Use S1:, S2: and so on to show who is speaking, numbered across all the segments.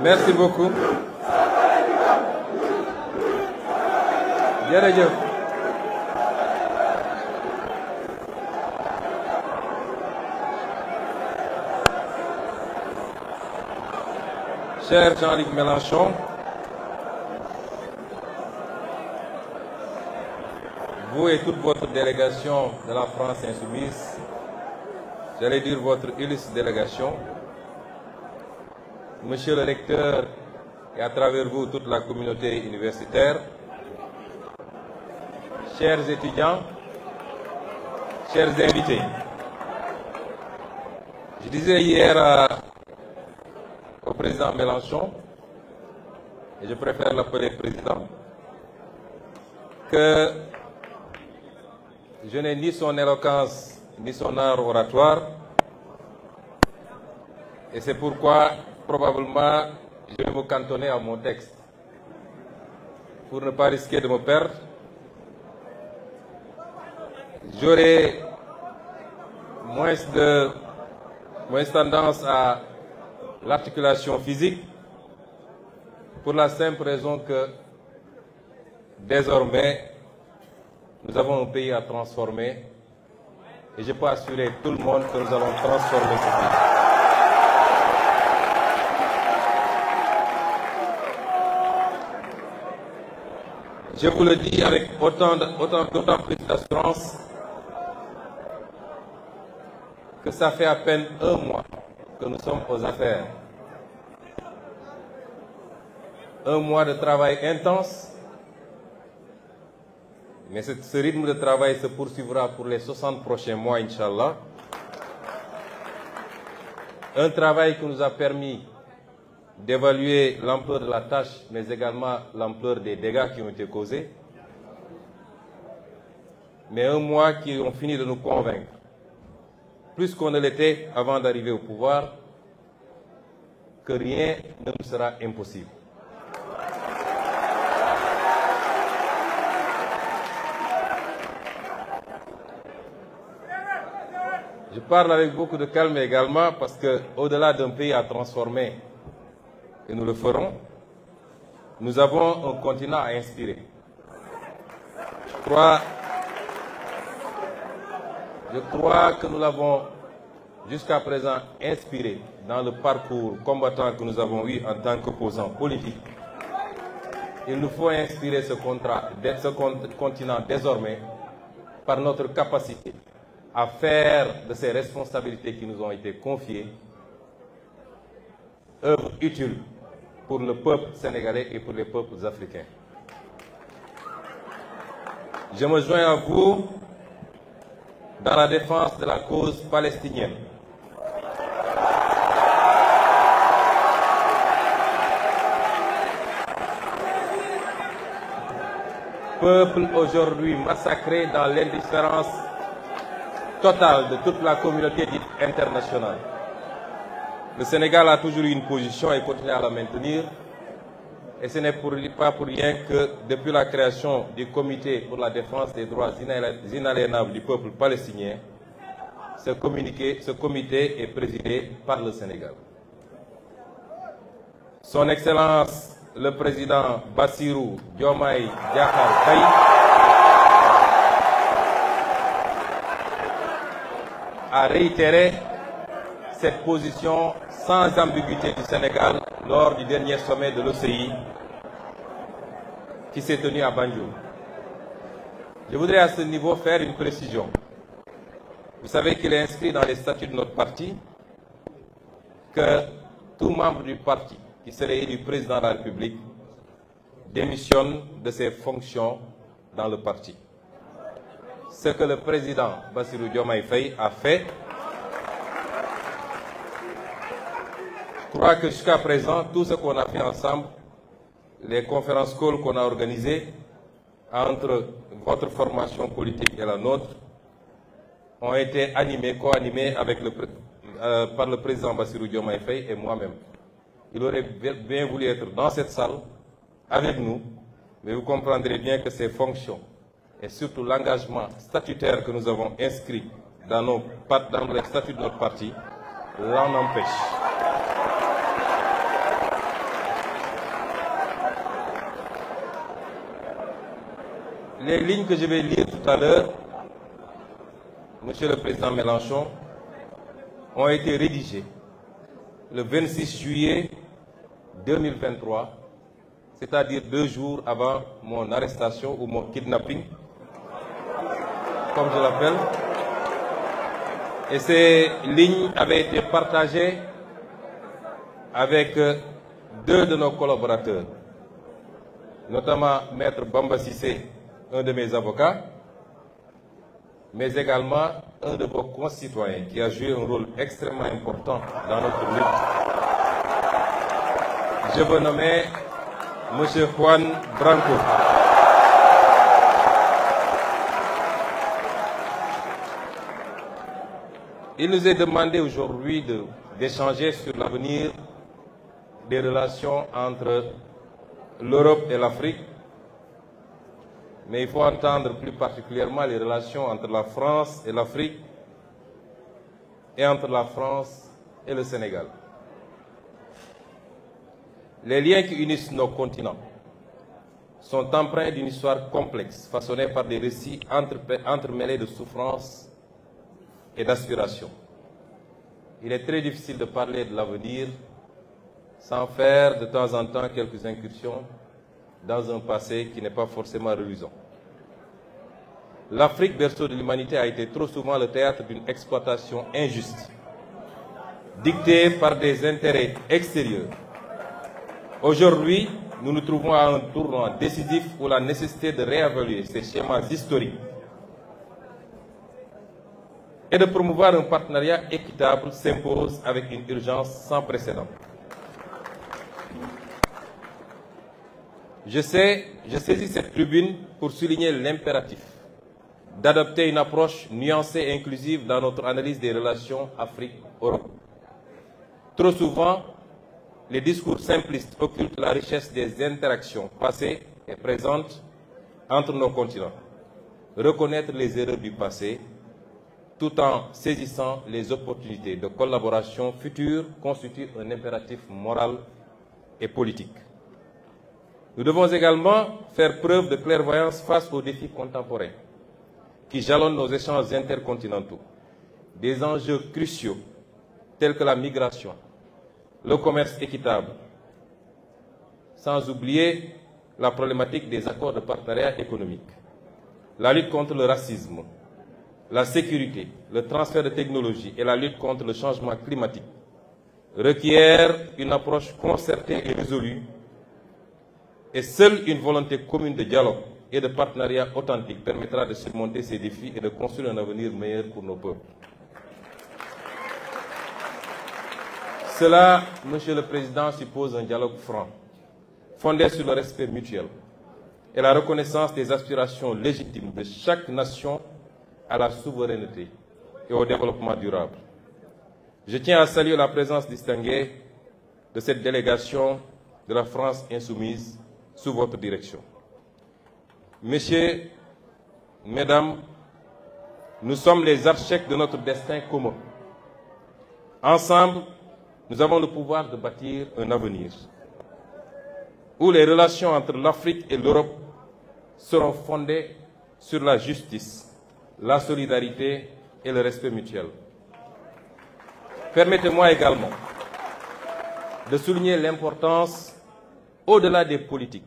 S1: Merci beaucoup. Jërëjëf. Cher Jean-Luc Mélenchon, vous et toute votre délégation de la France insoumise, j'allais dire votre illustre délégation, Monsieur le recteur et à travers vous toute la communauté universitaire, chers étudiants, chers invités, je disais hier au président Mélenchon, et je préfère l'appeler président, que je n'ai ni son éloquence ni son art oratoire, et c'est pourquoi probablement je vais me cantonner à mon texte. Pour ne pas risquer de me perdre, j'aurai moins tendance à l'articulation physique, pour la simple raison que désormais nous avons un pays à transformer et je peux assurer tout le monde que nous allons transformer ce pays. Je vous le dis avec d'autant plus d'assurance que ça fait à peine un mois que nous sommes aux affaires. Un mois de travail intense, mais ce rythme de travail se poursuivra pour les 60 prochains mois, Inch'Allah. Un travail qui nous a permis d'évaluer l'ampleur de la tâche, mais également l'ampleur des dégâts qui ont été causés. Mais un mois qui ont fini de nous convaincre, plus qu'on ne l'était avant d'arriver au pouvoir, que rien ne nous sera impossible. Je parle avec beaucoup de calme également parce que, au-delà d'un pays à transformer, et nous le ferons, nous avons un continent à inspirer. Je crois que nous l'avons jusqu'à présent inspiré dans le parcours combattant que nous avons eu en tant qu'opposants politiques. Il nous faut inspirer ce continent désormais par notre capacité à faire de ces responsabilités qui nous ont été confiées œuvre utile pour le peuple sénégalais et pour les peuples africains. Je me joins à vous dans la défense de la cause palestinienne. Peuple aujourd'hui massacré dans l'indifférence totale de toute la communauté dite internationale. Le Sénégal a toujours eu une position et continue à la maintenir. Et ce n'est pas pour rien que depuis la création du Comité pour la défense des droits inaliénables du peuple palestinien, ce comité est présidé par le Sénégal. Son Excellence le Président Bassirou Diomaye Diakhar Faye a réitéré cette position sans ambiguïté du Sénégal lors du dernier sommet de l'OCI qui s'est tenu à Banjul. Je voudrais à ce niveau faire une précision. Vous savez qu'il est inscrit dans les statuts de notre parti que tout membre du parti qui serait élu président de la République démissionne de ses fonctions dans le parti. Ce que le président Bassirou Diomaye Faye a fait. Je crois que jusqu'à présent, tout ce qu'on a fait ensemble, les conférences calls qu'on a organisées entre votre formation politique et la nôtre, ont été animées, co-animées par le président Bassirou Diomaye Faye et moi-même. Il aurait bien voulu être dans cette salle avec nous, mais vous comprendrez bien que ces fonctions et surtout l'engagement statutaire que nous avons inscrit dans les statuts de notre parti l'en empêchent. les lignes que je vais lire tout à l'heure, Monsieur le Président Mélenchon, ont été rédigées le 26 juillet 2023, c'est-à-dire 2 jours avant mon arrestation ou mon kidnapping, comme je l'appelle. Et ces lignes avaient été partagées avec 2 de nos collaborateurs, notamment Maître Bamba Sissé, un de mes avocats, mais également un de vos concitoyens qui a joué un rôle extrêmement important dans notre lutte. Je veux nommer M. Juan Branco. Il nous est demandé aujourd'hui d'échanger sur l'avenir des relations entre l'Europe et l'Afrique, mais il faut entendre plus particulièrement les relations entre la France et l'Afrique et entre la France et le Sénégal. Les liens qui unissent nos continents sont empreints d'une histoire complexe, façonnée par des récits entremêlés de souffrances et d'aspirations. Il est très difficile de parler de l'avenir sans faire de temps en temps quelques incursions dans un passé qui n'est pas forcément reluisant. L'Afrique, berceau de l'humanité, a été trop souvent le théâtre d'une exploitation injuste, dictée par des intérêts extérieurs. Aujourd'hui, nous nous trouvons à un tournant décisif où la nécessité de réévaluer ces schémas historiques et de promouvoir un partenariat équitable s'impose avec une urgence sans précédent. Je saisis cette tribune pour souligner l'impératif d'adopter une approche nuancée et inclusive dans notre analyse des relations Afrique-Europe. Trop souvent, les discours simplistes occultent la richesse des interactions passées et présentes entre nos continents. Reconnaître les erreurs du passé, tout en saisissant les opportunités de collaboration future, constitue un impératif moral et politique. Nous devons également faire preuve de clairvoyance face aux défis contemporains qui jalonnent nos échanges intercontinentaux. Des enjeux cruciaux tels que la migration, le commerce équitable, sans oublier la problématique des accords de partenariat économique, la lutte contre le racisme, la sécurité, le transfert de technologies et la lutte contre le changement climatique requièrent une approche concertée et résolue, et seule une volonté commune de dialogue et de partenariat authentique permettra de surmonter ces défis et de construire un avenir meilleur pour nos peuples. Cela, Monsieur le Président, suppose un dialogue franc, fondé sur le respect mutuel et la reconnaissance des aspirations légitimes de chaque nation à la souveraineté et au développement durable. Je tiens à saluer la présence distinguée de cette délégation de la France insoumise sous votre direction. Messieurs, Mesdames, nous sommes les architectes de notre destin commun. Ensemble, nous avons le pouvoir de bâtir un avenir où les relations entre l'Afrique et l'Europe seront fondées sur la justice, la solidarité et le respect mutuel. Permettez-moi également de souligner l'importance, au-delà des politiques,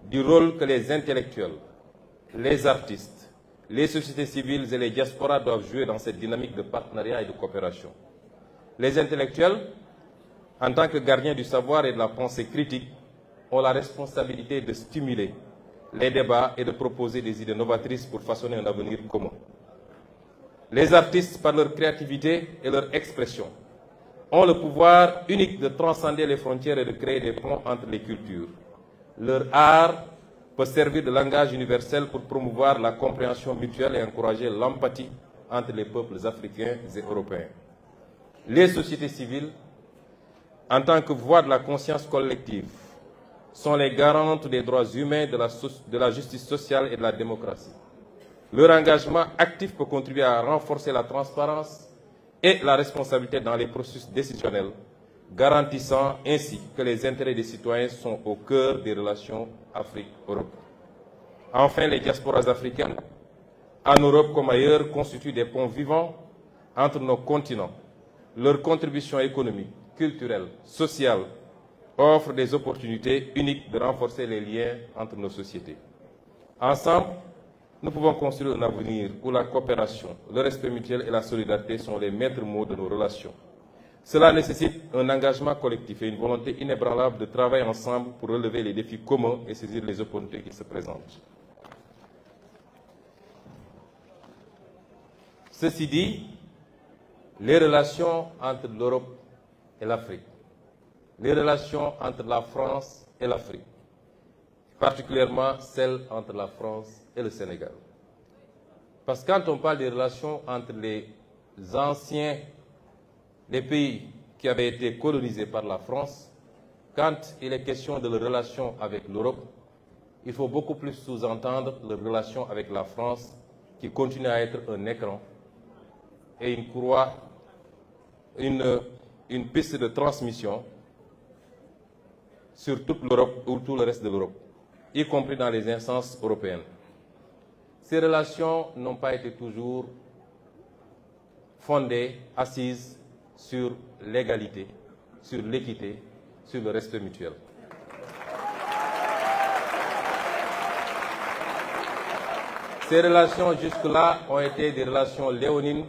S1: du rôle que les intellectuels, les artistes, les sociétés civiles et les diasporas doivent jouer dans cette dynamique de partenariat et de coopération. Les intellectuels, en tant que gardiens du savoir et de la pensée critique, ont la responsabilité de stimuler les débats et de proposer des idées novatrices pour façonner un avenir commun. Les artistes, par leur créativité et leur expression, ont le pouvoir unique de transcender les frontières et de créer des ponts entre les cultures. Leur art peut servir de langage universel pour promouvoir la compréhension mutuelle et encourager l'empathie entre les peuples africains et européens. Les sociétés civiles, en tant que voix de la conscience collective, sont les garantes des droits humains, de la justice sociale et de la démocratie. Leur engagement actif peut contribuer à renforcer la transparence et la responsabilité dans les processus décisionnels, garantissant ainsi que les intérêts des citoyens sont au cœur des relations Afrique-Europe. Enfin, les diasporas africaines, en Europe comme ailleurs, constituent des ponts vivants entre nos continents. Leur contribution économique, culturelle, sociale offre des opportunités uniques de renforcer les liens entre nos sociétés. Ensemble, nous pouvons construire un avenir où la coopération, le respect mutuel et la solidarité sont les maîtres mots de nos relations. Cela nécessite un engagement collectif et une volonté inébranlable de travailler ensemble pour relever les défis communs et saisir les opportunités qui se présentent. Ceci dit, les relations entre l'Europe et l'Afrique, les relations entre la France et l'Afrique, particulièrement celles entre la France et le Sénégal. Parce que quand on parle des relations entre les pays qui avaient été colonisés par la France, quand il est question de leurs relations avec l'Europe, il faut beaucoup plus sous-entendre leurs relations avec la France, qui continue à être un écran et une courroie, une piste de transmission sur toute l'Europe ou tout le reste de l'Europe, y compris dans les instances européennes. Ces relations n'ont pas été toujours fondées, assises sur l'égalité, sur l'équité, sur le respect mutuel. Ces relations jusque-là ont été des relations léonines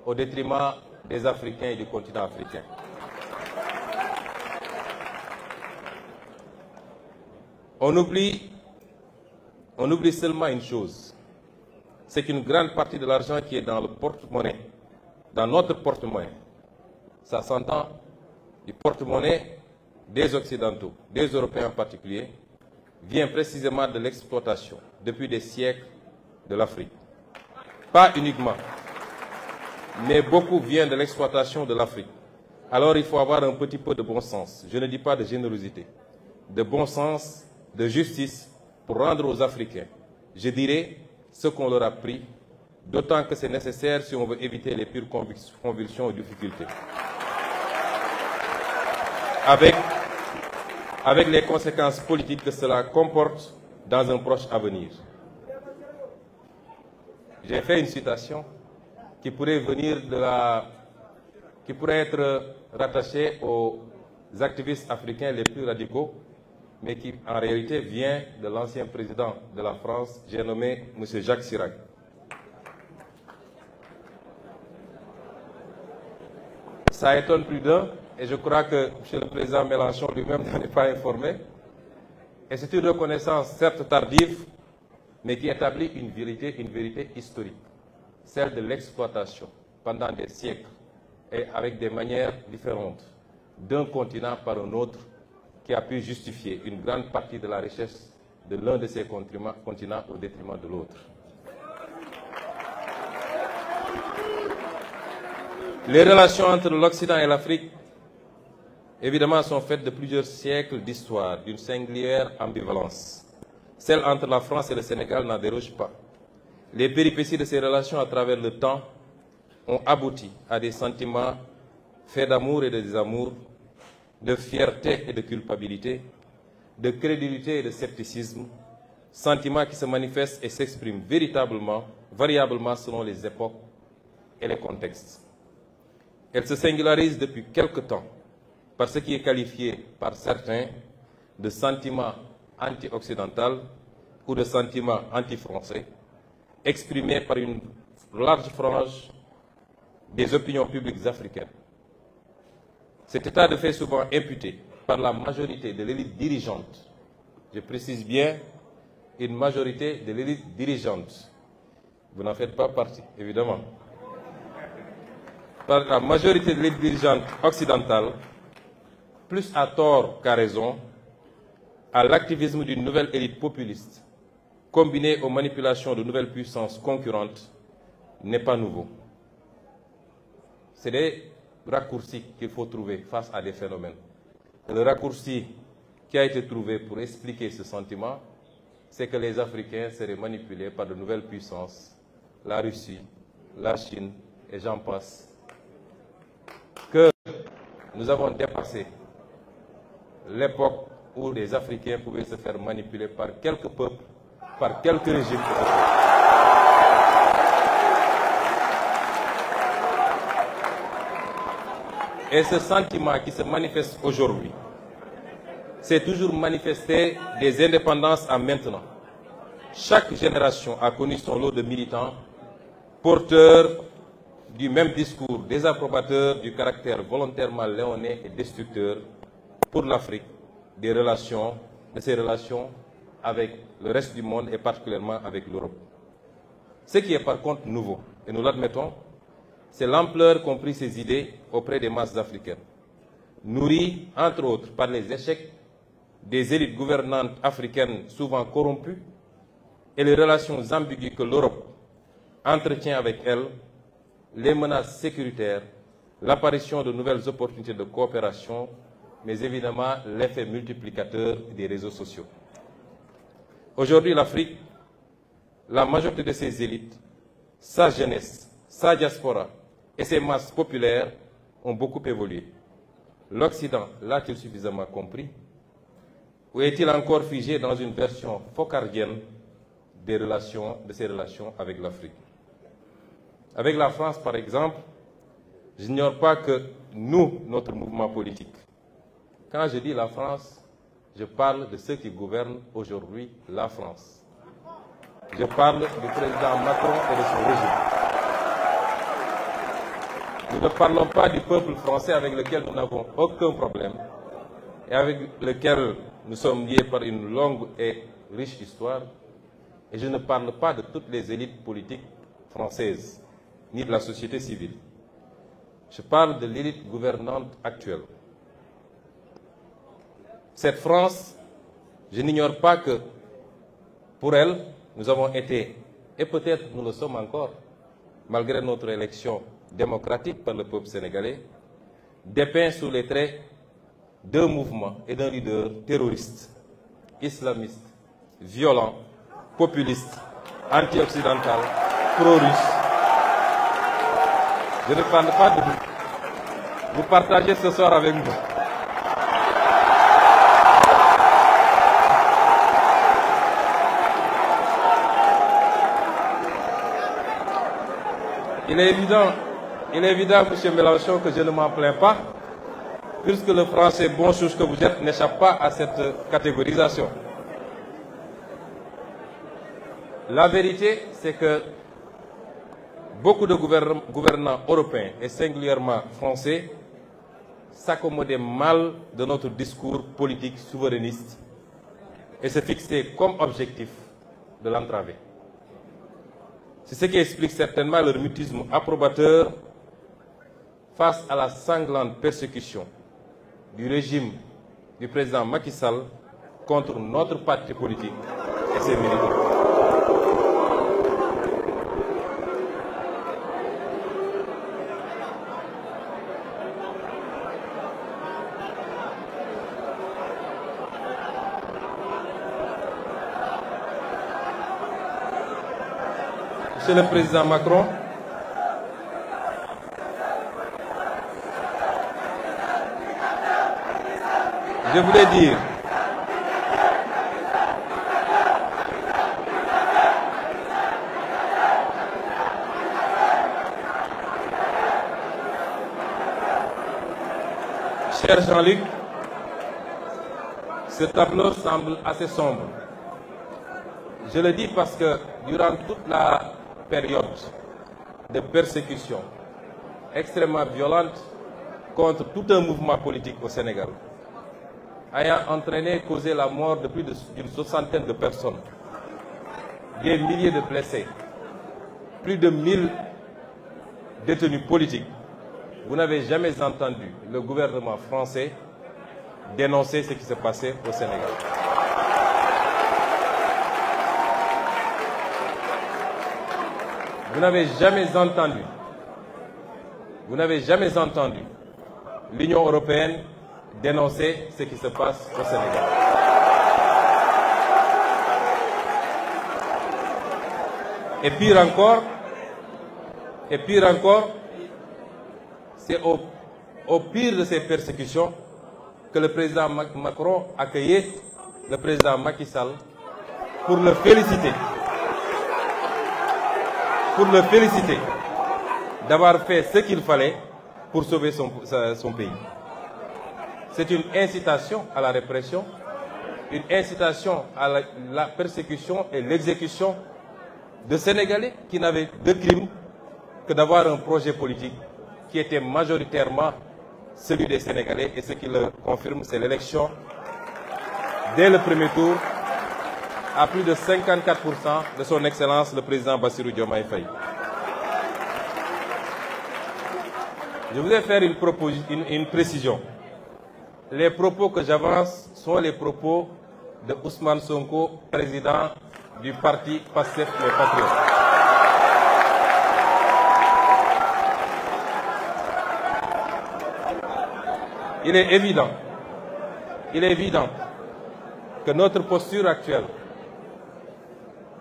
S1: au détriment des Africains et du continent africain. On oublie seulement une chose, c'est qu'une grande partie de l'argent qui est dans le porte-monnaie, dans notre porte-monnaie, ça s'entend du porte-monnaie des Occidentaux, des Européens en particulier, vient précisément de l'exploitation, depuis des siècles, de l'Afrique. Pas uniquement, mais beaucoup vient de l'exploitation de l'Afrique. Alors il faut avoir un petit peu de bon sens, je ne dis pas de générosité, de bon sens, de justice pour rendre aux Africains, je dirais, ce qu'on leur a pris, d'autant que c'est nécessaire si on veut éviter les pires convulsions et difficultés. Avec les conséquences politiques que cela comporte dans un proche avenir. J'ai fait une citation qui pourrait être rattachée aux activistes africains les plus radicaux, mais qui en réalité vient de l'ancien président de la France, j'ai nommé M. Jacques Chirac. Ça étonne plus d'un, et je crois que M. le président Mélenchon lui-même n'en est pas informé. Et c'est une reconnaissance certes tardive, mais qui établit une vérité historique, celle de l'exploitation pendant des siècles et avec des manières différentes d'un continent par un autre qui a pu justifier une grande partie de la richesse de l'un de ces continents au détriment de l'autre. Les relations entre l'Occident et l'Afrique, évidemment, sont faites de plusieurs siècles d'histoire, d'une singulière ambivalence. Celle entre la France et le Sénégal n'en déroge pas. Les péripéties de ces relations à travers le temps ont abouti à des sentiments faits d'amour et de désamour, de fierté et de culpabilité, de crédulité et de scepticisme, sentiments qui se manifestent et s'expriment variablement selon les époques et les contextes. Elle se singularise depuis quelque temps par ce qui est qualifié par certains de sentiment anti-occidental ou de sentiment anti-français, exprimé par une large frange des opinions publiques africaines. Cet état de fait est souvent imputé par la majorité de l'élite dirigeante, je précise bien, une majorité de l'élite dirigeante, vous n'en faites pas partie, évidemment, par la majorité de l'élite dirigeante occidentale, plus à tort qu'à raison, à l'activisme d'une nouvelle élite populiste, combinée aux manipulations de nouvelles puissances concurrentes, n'est pas nouveau. C'est des raccourcis qu'il faut trouver face à des phénomènes. Et le raccourci qui a été trouvé pour expliquer ce sentiment, c'est que les Africains seraient manipulés par de nouvelles puissances, la Russie, la Chine, et j'en passe, que nous avons dépassé l'époque où les Africains pouvaient se faire manipuler par quelques peuples par quelques régimes. Et ce sentiment qui se manifeste aujourd'hui s'est toujours manifesté des indépendances à maintenant. Chaque génération a connu son lot de militants porteurs du même discours, désapprobateurs du caractère volontairement léonin et destructeur pour l'Afrique de ses relations avec le reste du monde et particulièrement avec l'Europe. Ce qui est par contre nouveau, et nous l'admettons, c'est l'ampleur qu'ont pris ces idées auprès des masses africaines, nourries entre autres par les échecs des élites gouvernantes africaines souvent corrompues et les relations ambiguës que l'Europe entretient avec elles, les menaces sécuritaires, l'apparition de nouvelles opportunités de coopération, mais évidemment l'effet multiplicateur des réseaux sociaux. Aujourd'hui, l'Afrique, la majorité de ses élites, sa jeunesse, sa diaspora et ses masses populaires ont beaucoup évolué. L'Occident l'a-t-il suffisamment compris? Ou est-il encore figé dans une version focardienne de ses relations avec l'Afrique? Avec la France, par exemple, j'ignore pas que nous, notre mouvement politique, quand je dis la France, je parle de ceux qui gouvernent aujourd'hui la France. Je parle du président Macron et de son régime. Nous ne parlons pas du peuple français avec lequel nous n'avons aucun problème et avec lequel nous sommes liés par une longue et riche histoire. Et je ne parle pas de toutes les élites politiques françaises, ni de la société civile. Je parle de l'élite gouvernante actuelle. Cette France, je n'ignore pas que, pour elle, nous avons été, et peut-être nous le sommes encore, malgré notre élection démocratique par le peuple sénégalais, dépeints sous les traits d'un mouvement et d'un leader terroriste, islamiste, violent, populiste, anti-occidental, pro-russe. Je ne parle pas de vous. Vous partagez ce soir avec nous. Il est évident, M. Mélenchon, que je ne m'en plains pas, puisque le français bon chose que vous êtes n'échappe pas à cette catégorisation. La vérité, c'est que beaucoup de gouvernants européens, et singulièrement français, s'accommodaient mal de notre discours politique souverainiste et se fixaient comme objectif de l'entraver. C'est ce qui explique certainement leur mutisme approbateur face à la sanglante persécution du régime du président Macky Sall contre notre parti politique et ses militants. Monsieur le Président Macron, je voulais dire cher Jean-Luc, ce tableau semble assez sombre. Je le dis parce que durant toute la période de persécution extrêmement violente contre tout un mouvement politique au Sénégal, ayant entraîné, causé la mort de plus d'une soixantaine de personnes, des milliers de blessés, plus de 1000 détenus politiques, vous n'avez jamais entendu le gouvernement français dénoncer ce qui se passait au Sénégal. Vous n'avez jamais entendu l'Union européenne dénoncer ce qui se passe au Sénégal. Et pire encore, c'est au pire de ces persécutions que le président Macron accueillait le président Macky Sall pour le féliciter d'avoir fait ce qu'il fallait pour sauver son pays. C'est une incitation à la répression, une incitation à la persécution et l'exécution de Sénégalais qui n'avaient de crime que d'avoir un projet politique qui était majoritairement celui des Sénégalais. Et ce qui le confirme, c'est l'élection dès le premier tour à plus de 54% de son Excellence le président Bassirou Diomaye Faye. Je voudrais faire une précision. Les propos que j'avance sont les propos de Ousmane Sonko, président du parti Pastef Les Patriotes. Il est évident que notre posture actuelle,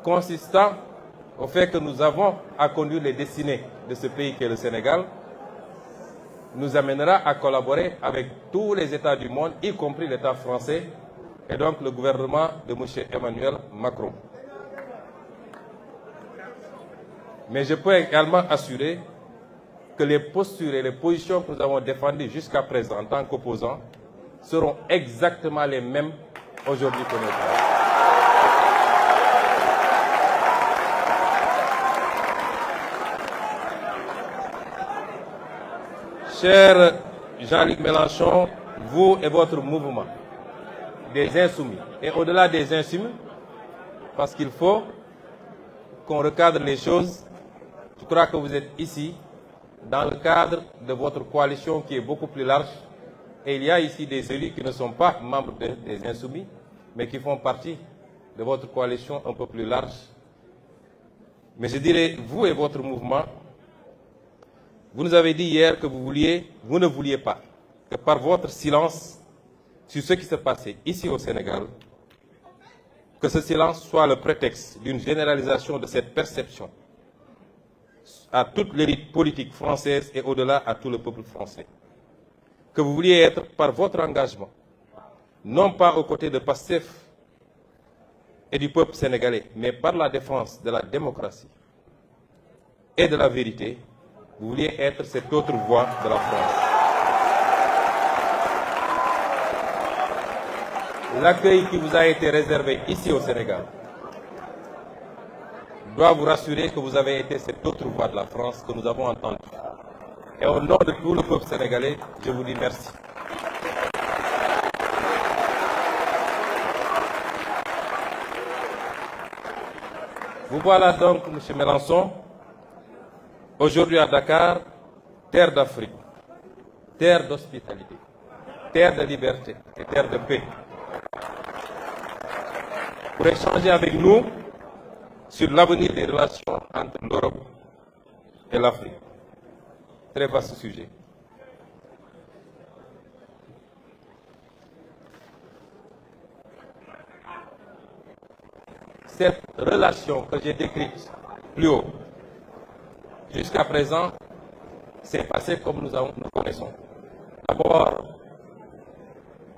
S1: consistant au fait que nous avons à conduire les destinées de ce pays qu'est le Sénégal, nous amènera à collaborer avec tous les États du monde, y compris l'État français, et donc le gouvernement de M. Emmanuel Macron. Mais je peux également assurer que les postures et les positions que nous avons défendues jusqu'à présent en tant qu'opposants seront exactement les mêmes aujourd'hui que nous travaillons. Cher Jean-Luc Mélenchon, vous et votre mouvement des Insoumis, et au-delà des Insoumis, parce qu'il faut qu'on recadre les choses, je crois que vous êtes ici dans le cadre de votre coalition qui est beaucoup plus large. Et il y a ici des élus qui ne sont pas membres des Insoumis, mais qui font partie de votre coalition un peu plus large. Mais je dirais, vous et votre mouvement, vous nous avez dit hier que vous ne vouliez pas que par votre silence sur ce qui se passait ici au Sénégal, que ce silence soit le prétexte d'une généralisation de cette perception à toute l'élite politique française et au-delà à tout le peuple français. Que vous vouliez être par votre engagement, non pas aux côtés de Pastef et du peuple sénégalais, mais par la défense de la démocratie et de la vérité, vous vouliez être cette autre voix de la France. L'accueil qui vous a été réservé ici au Sénégal doit vous rassurer que vous avez été cette autre voix de la France que nous avons entendue. Et au nom de tout le peuple sénégalais, je vous dis merci. Vous voilà donc, M. Mélenchon, aujourd'hui à Dakar, terre d'Afrique, terre d'hospitalité, terre de liberté et terre de paix, pour échanger avec nous sur l'avenir des relations entre l'Europe et l'Afrique. Très vaste sujet. Cette relation que j'ai décrite plus haut, jusqu'à présent, s'est passée comme nous connaissons. D'abord,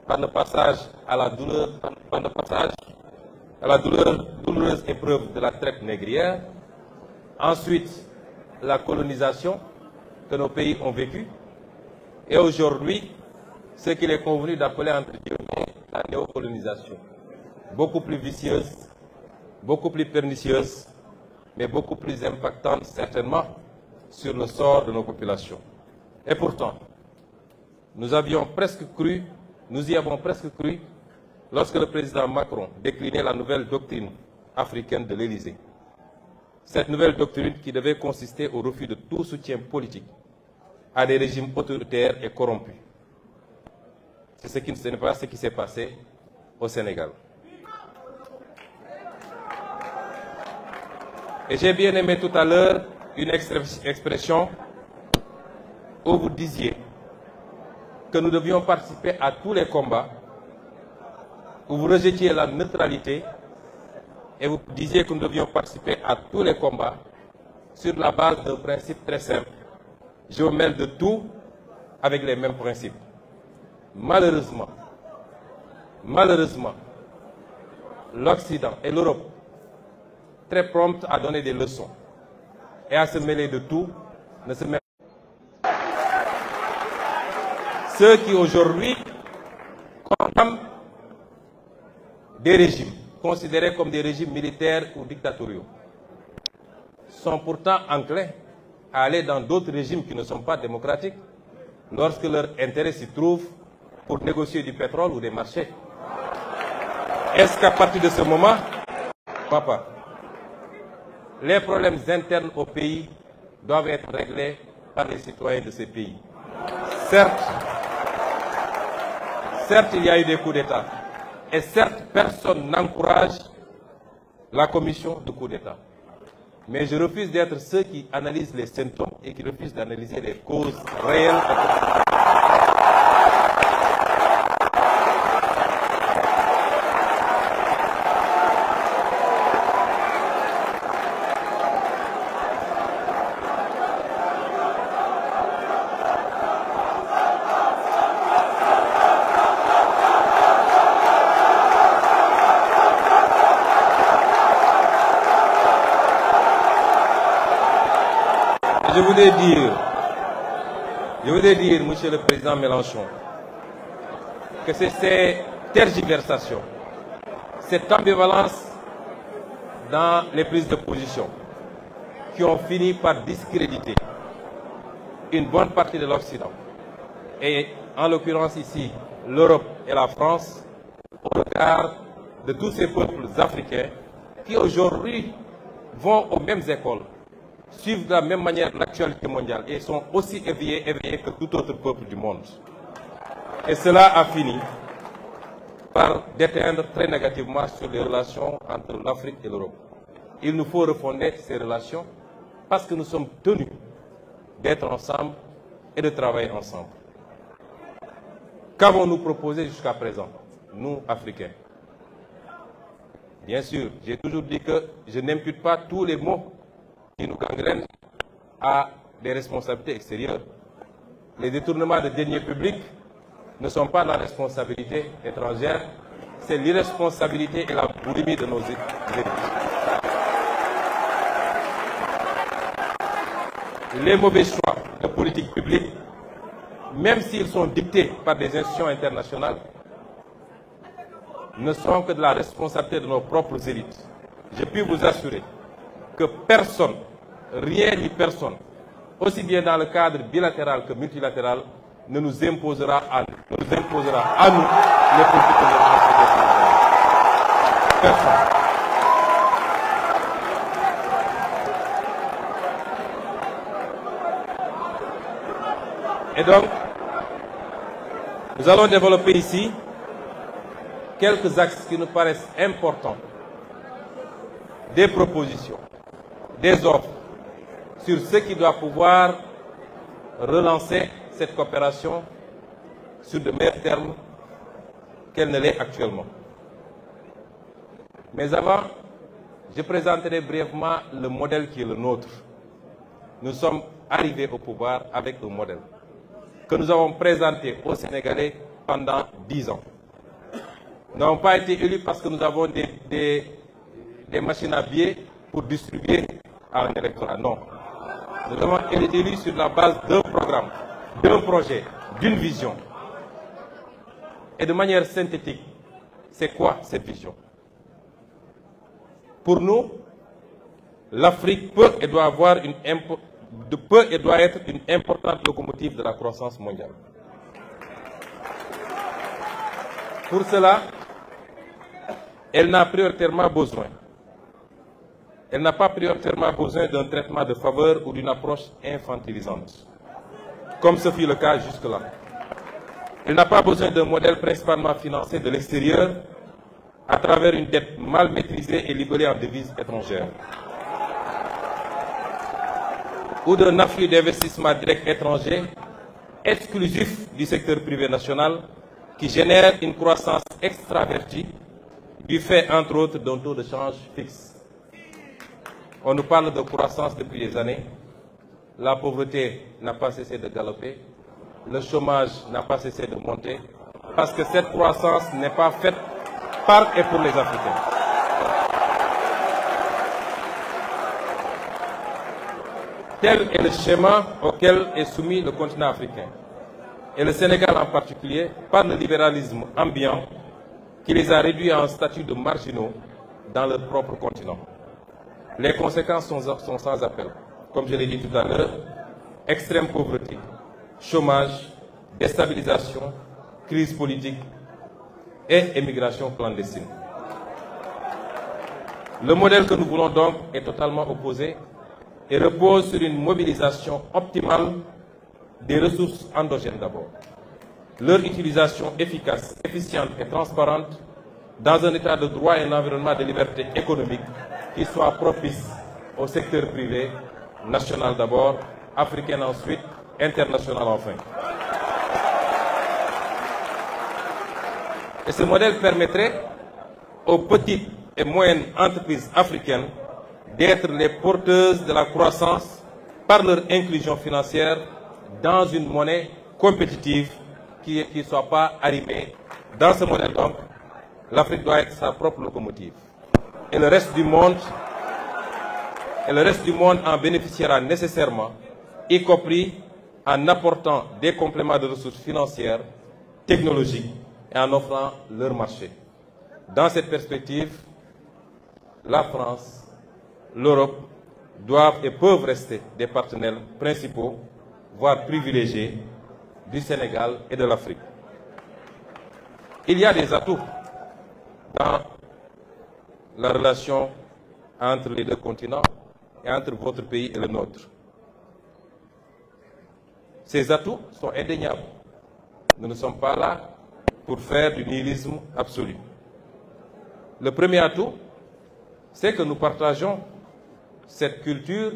S1: par le passage à la douleur, douloureuse épreuve de la traite négrière. Ensuite, la colonisation que nos pays ont vécue. Et aujourd'hui, ce qu'il est convenu d'appeler entre guillemets la néocolonisation. Beaucoup plus vicieuse, beaucoup plus pernicieuse, mais beaucoup plus impactante certainement sur le sort de nos populations. Et pourtant, nous y avons presque cru lorsque le président Macron déclinait la nouvelle doctrine africaine de l'Élysée. Cette nouvelle doctrine qui devait consister au refus de tout soutien politique à des régimes autoritaires et corrompus. Ce n'est pas ce qui s'est passé au Sénégal. Et j'ai bien aimé tout à l'heure une expression où vous disiez que nous devions participer à tous les combats, où vous rejetiez la neutralité et vous disiez que nous devions participer à tous les combats sur la base d'un principe très simple. Je me mêle de tout avec les mêmes principes. Malheureusement, l'Occident et l'Europe très prompte à donner des leçons et à se mêler de tout, ne se mêlent pas. Ceux qui aujourd'hui condamnent des régimes considérés comme des régimes militaires ou dictatoriaux sont pourtant enclins à aller dans d'autres régimes qui ne sont pas démocratiques lorsque leur intérêt s'y trouve pour négocier du pétrole ou des marchés. Est-ce qu'à partir de ce moment, papa, les problèmes internes au pays doivent être réglés par les citoyens de ces pays? Certes, il y a eu des coups d'État. Et certes, personne n'encourage la commission de coup d'État. Mais je refuse d'être ceux qui analysent les symptômes et qui refusent d'analyser les causes réelles. Je voudrais dire, Monsieur le Président Mélenchon, que c'est ces tergiversations, cette ambivalence dans les prises de position qui ont fini par discréditer une bonne partie de l'Occident, et en l'occurrence ici, l'Europe et la France, au regard de tous ces peuples africains qui aujourd'hui vont aux mêmes écoles, suivent de la même manière l'actualité mondiale et sont aussi éveillés que tout autre peuple du monde. Et cela a fini par déteindre très négativement sur les relations entre l'Afrique et l'Europe. Il nous faut refonder ces relations parce que nous sommes tenus d'être ensemble et de travailler ensemble. Qu'avons-nous proposé jusqu'à présent, nous, Africains? Bien sûr, j'ai toujours dit que je n'impute pas tous les maux qui nous gangrènent à des responsabilités extérieures. Les détournements de deniers publics ne sont pas la responsabilité étrangère, c'est l'irresponsabilité et la boulimie de nos élites. Les mauvais choix de politique publique, même s'ils sont dictés par des institutions internationales, ne sont que de la responsabilité de nos propres élites. Je puis vous assurer que personne, rien ni personne, aussi bien dans le cadre bilatéral que multilatéral, ne nous imposera à nous, les politiques de personne. Et donc, nous allons développer ici quelques axes qui nous paraissent importants, des propositions, des offres sur ce qui doit pouvoir relancer cette coopération sur de meilleurs termes qu'elle ne l'est actuellement. Mais avant, je présenterai brièvement le modèle qui est le nôtre. Nous sommes arrivés au pouvoir avec un modèle que nous avons présenté aux Sénégalais pendant 10 ans. Nous n'avons pas été élus parce que nous avons des machines à billets pour distribuer à un électorat. Non. Nous avons été élus sur la base d'un programme, d'un projet, d'une vision. Et de manière synthétique, c'est quoi cette vision? Pour nous, l'Afrique peut et doit être une importante locomotive de la croissance mondiale. Pour cela, elle n'a prioritairement besoin. Elle n'a pas prioritairement besoin d'un traitement de faveur ou d'une approche infantilisante, comme ce fut le cas jusque-là. Elle n'a pas besoin d'un modèle principalement financé de l'extérieur à travers une dette mal maîtrisée et libellée en devises étrangères, ou d'un afflux d'investissements directs étrangers exclusif du secteur privé national qui génère une croissance extravertie du fait, entre autres, d'un taux de change fixe. On nous parle de croissance depuis des années. La pauvreté n'a pas cessé de galoper. Le chômage n'a pas cessé de monter. Parce que cette croissance n'est pas faite par et pour les Africains. Tel est le schéma auquel est soumis le continent africain, et le Sénégal en particulier, par le libéralisme ambiant qui les a réduits à un statut de marginaux dans leur propre continent. Les conséquences sont sans appel. Comme je l'ai dit tout à l'heure, extrême pauvreté, chômage, déstabilisation, crise politique et émigration clandestine. Le modèle que nous voulons donc est totalement opposé et repose sur une mobilisation optimale des ressources endogènes d'abord. Leur utilisation efficace, efficiente et transparente dans un état de droit et un environnement de liberté économique qui soit propice au secteur privé, national d'abord, africain ensuite, international enfin. Et ce modèle permettrait aux petites et moyennes entreprises africaines d'être les porteuses de la croissance par leur inclusion financière dans une monnaie compétitive qui ne soit pas arrimée. Dans ce modèle donc, l'Afrique doit être sa propre locomotive. Et le reste du monde en bénéficiera nécessairement, y compris en apportant des compléments de ressources financières, technologiques et en offrant leur marché. Dans cette perspective, la France, l'Europe doivent et peuvent rester des partenaires principaux, voire privilégiés, du Sénégal et de l'Afrique. Il y a des atouts dans la relation entre les deux continents et entre votre pays et le nôtre. Ces atouts sont indéniables. Nous ne sommes pas là pour faire du nihilisme absolu. Le premier atout, c'est que nous partageons cette culture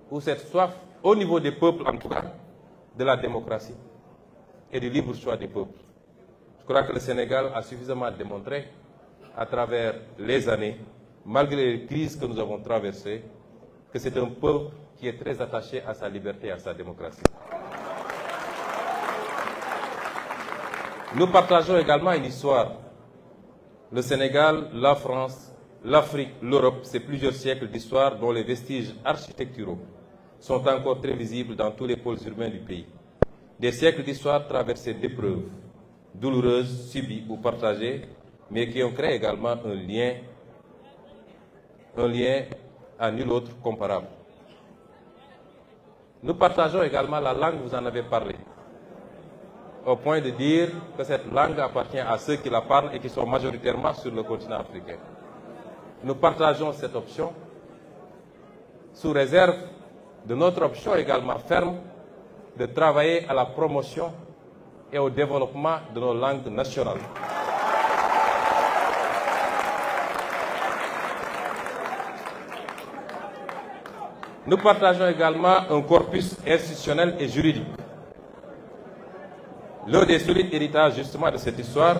S1: ou cette soif au niveau des peuples, en tout cas, de la démocratie et du libre choix des peuples. Je crois que le Sénégal a suffisamment démontré à travers les années, malgré les crises que nous avons traversées, que c'est un peuple qui est très attaché à sa liberté et à sa démocratie. Nous partageons également une histoire. Le Sénégal, la France, l'Afrique, l'Europe, c'est plusieurs siècles d'histoire dont les vestiges architecturaux sont encore très visibles dans tous les pôles urbains du pays. Des siècles d'histoire traversés d'épreuves, douloureuses, subies ou partagées, mais qui ont créé également un lien à nul autre comparable. Nous partageons également la langue, vous en avez parlé, au point de dire que cette langue appartient à ceux qui la parlent et qui sont majoritairement sur le continent africain. Nous partageons cette option sous réserve de notre option également ferme de travailler à la promotion et au développement de nos langues nationales. Nous partageons également un corpus institutionnel et juridique. L'un des solides héritages justement de cette histoire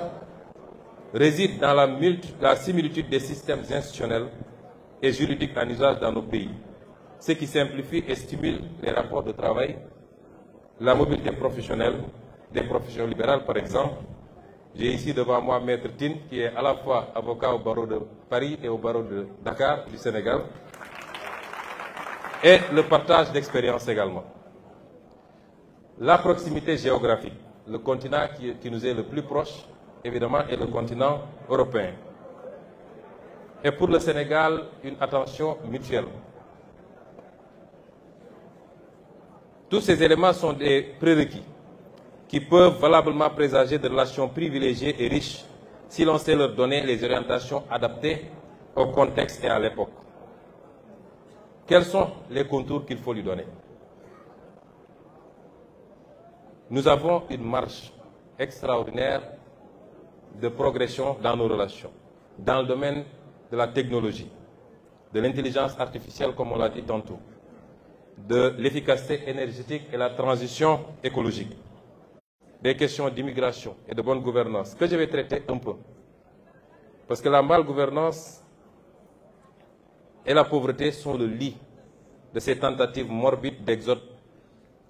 S1: réside dans la similitude des systèmes institutionnels et juridiques en usage dans nos pays, ce qui simplifie et stimule les rapports de travail, la mobilité professionnelle, des professions libérales par exemple. J'ai ici devant moi Maître Tine, qui est à la fois avocat au barreau de Paris et au barreau de Dakar du Sénégal, et le partage d'expériences également. La proximité géographique, le continent qui nous est le plus proche, évidemment, est le continent européen. Et pour le Sénégal, une attention mutuelle. Tous ces éléments sont des prérequis qui peuvent valablement présager de relations privilégiées et riches si l'on sait leur donner les orientations adaptées au contexte et à l'époque. Quels sont les contours qu'il faut lui donner? Nous avons une marche extraordinaire de progression dans nos relations, dans le domaine de la technologie, de l'intelligence artificielle, comme on l'a dit tantôt, de l'efficacité énergétique et la transition écologique, des questions d'immigration et de bonne gouvernance, que je vais traiter un peu. Parce que la malgouvernance et la pauvreté sont le lit de ces tentatives morbides d'exode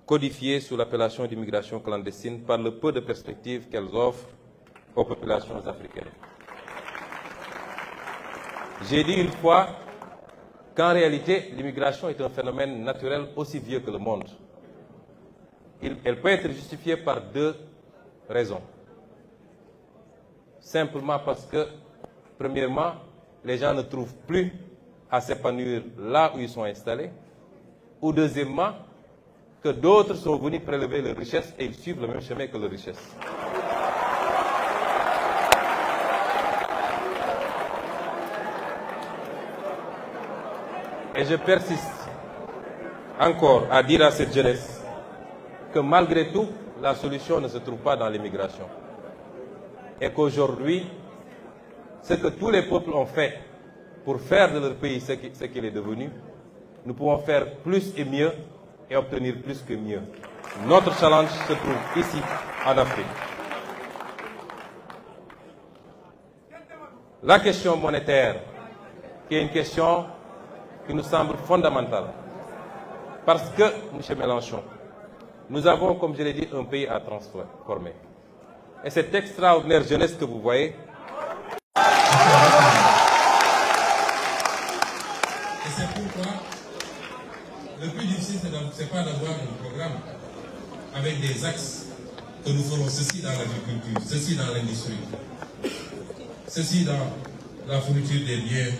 S1: codifiées sous l'appellation d'immigration clandestine par le peu de perspectives qu'elles offrent aux populations africaines. J'ai dit une fois qu'en réalité, l'immigration est un phénomène naturel aussi vieux que le monde. Elle peut être justifiée par deux raisons. Simplement parce que, premièrement, les gens ne trouvent plus à s'épanouir là où ils sont installés. Ou deuxièmement, que d'autres sont venus prélever leurs richesses et ils suivent le même chemin que leurs richesses. Et je persiste encore à dire à cette jeunesse que malgré tout, la solution ne se trouve pas dans l'immigration. Et qu'aujourd'hui, ce que tous les peuples ont fait pour faire de leur pays ce qu'il est devenu, nous pouvons faire plus et mieux et obtenir plus que mieux. Notre challenge se trouve ici, en Afrique. La question monétaire, qui est une question qui nous semble fondamentale. Parce que, M. Mélenchon, nous avons, comme je l'ai dit, un pays à transformer. Et cette extraordinaire jeunesse que vous voyez,
S2: et c'est pourquoi le plus difficile, ce n'est pas d'avoir un programme avec des axes que nous ferons ceci dans l'agriculture, ceci dans l'industrie, ceci dans la fourniture des biens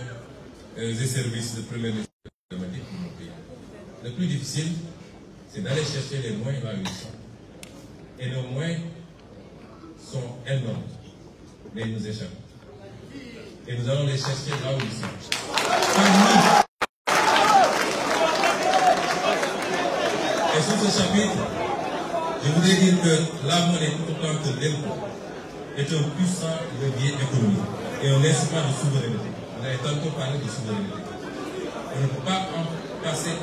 S2: et services de première nécessité pour nos pays. Le plus difficile, c'est d'aller chercher les moyens là où ils sont. Et nos moyens sont énormes, mais ils nous échappent. Et nous allons les chercher là où ils sont. Et sur ce chapitre, je voudrais dire que la monnaie, tout autant que l'impôt, est un puissant levier économique et un instrument de souveraineté. On a tantôt parlé de souveraineté. On ne peut pas en passer,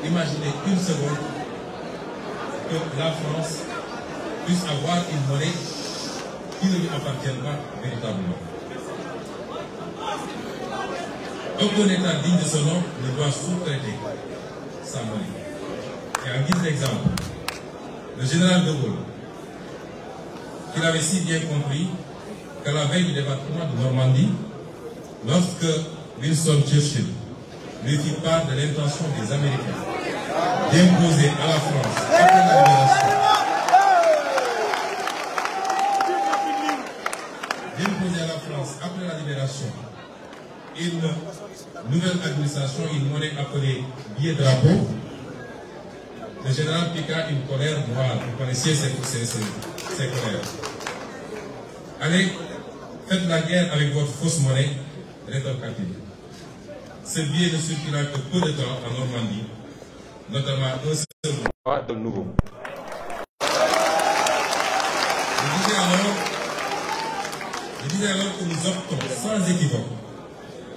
S2: imaginer une seconde que la France puisse avoir une monnaie qui ne lui appartient pas véritablement. Aucun État digne de ce nom ne doit sous-traiter sa monnaie. Et en guise d'exemple, le général de Gaulle, qu'il avait si bien compris qu'à la veille du débarquement de Normandie, lorsque Winston Churchill lui fit part de l'intention des Américains d'imposer à la France, après la libération, une nouvelle administration, une monnaie appelée billet drapeau, le général piqua une colère noire. Vous connaissiez ces colères. Allez, faites la guerre avec votre fausse monnaie rétroactive. Ce billet ne circulera que peu de temps en Normandie, notamment un seul mois de nouveau. Je disais alors que nous optons sans équivoque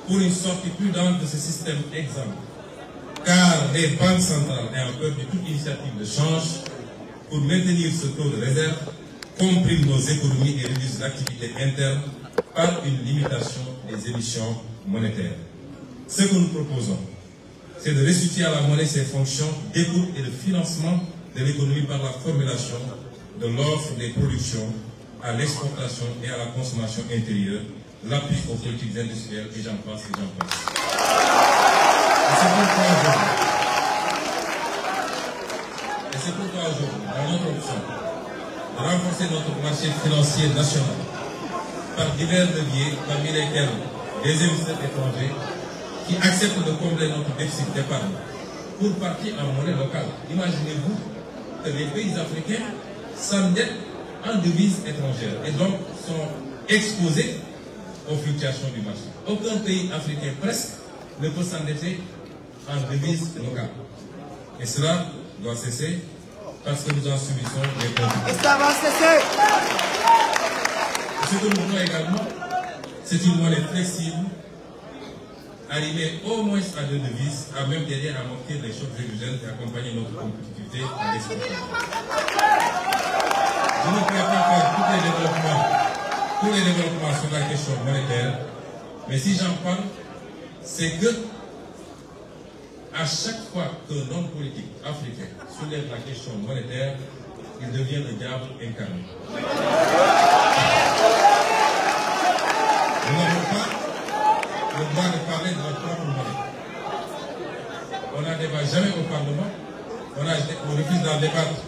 S2: pour une sortie prudente de ce système exemple, car les banques centrales ayant peur de toute initiative de change pour maintenir ce taux de réserve, compriment nos économies et réduisent l'activité interne par une limitation des émissions monétaires. Ce que nous proposons, c'est de restituer à la monnaie ses fonctions d'écoute et de financement de l'économie par la formulation de l'offre des productions à l'exportation et à la consommation intérieure, l'appui aux politiques industrielles, et j'en passe, et j'en passe. Et c'est pourquoi aujourd'hui, dans notre option, de renforcer notre marché financier national par divers leviers, parmi lesquels des investisseurs étrangers qui acceptent de combler notre déficit d'épargne pour partir en monnaie locale. Imaginez-vous que les pays africains s'endettent en devises étrangères et donc sont exposés aux fluctuations du marché. Aucun pays africain presque ne peut s'endetter en devises locales. Et cela doit cesser parce que nous en subissons les conséquences. Et ça va cesser. Ce que nous voulons également, c'est une monnaie flexible, arriver au moins à deux devises, à même d'aider à amortir les chocs exogènes et accompagner notre compétitivité à l'exportation. Je ne pourrais pas faire tous les développements sur la question monétaire, mais si j'en parle, c'est que à chaque fois qu'un homme politique africain soulève la question monétaire, il devient le diable incarné. Nous n'avons pas le droit de parler de notre propre monnaie. on n'en débat jamais au Parlement, on refuse d'en débattre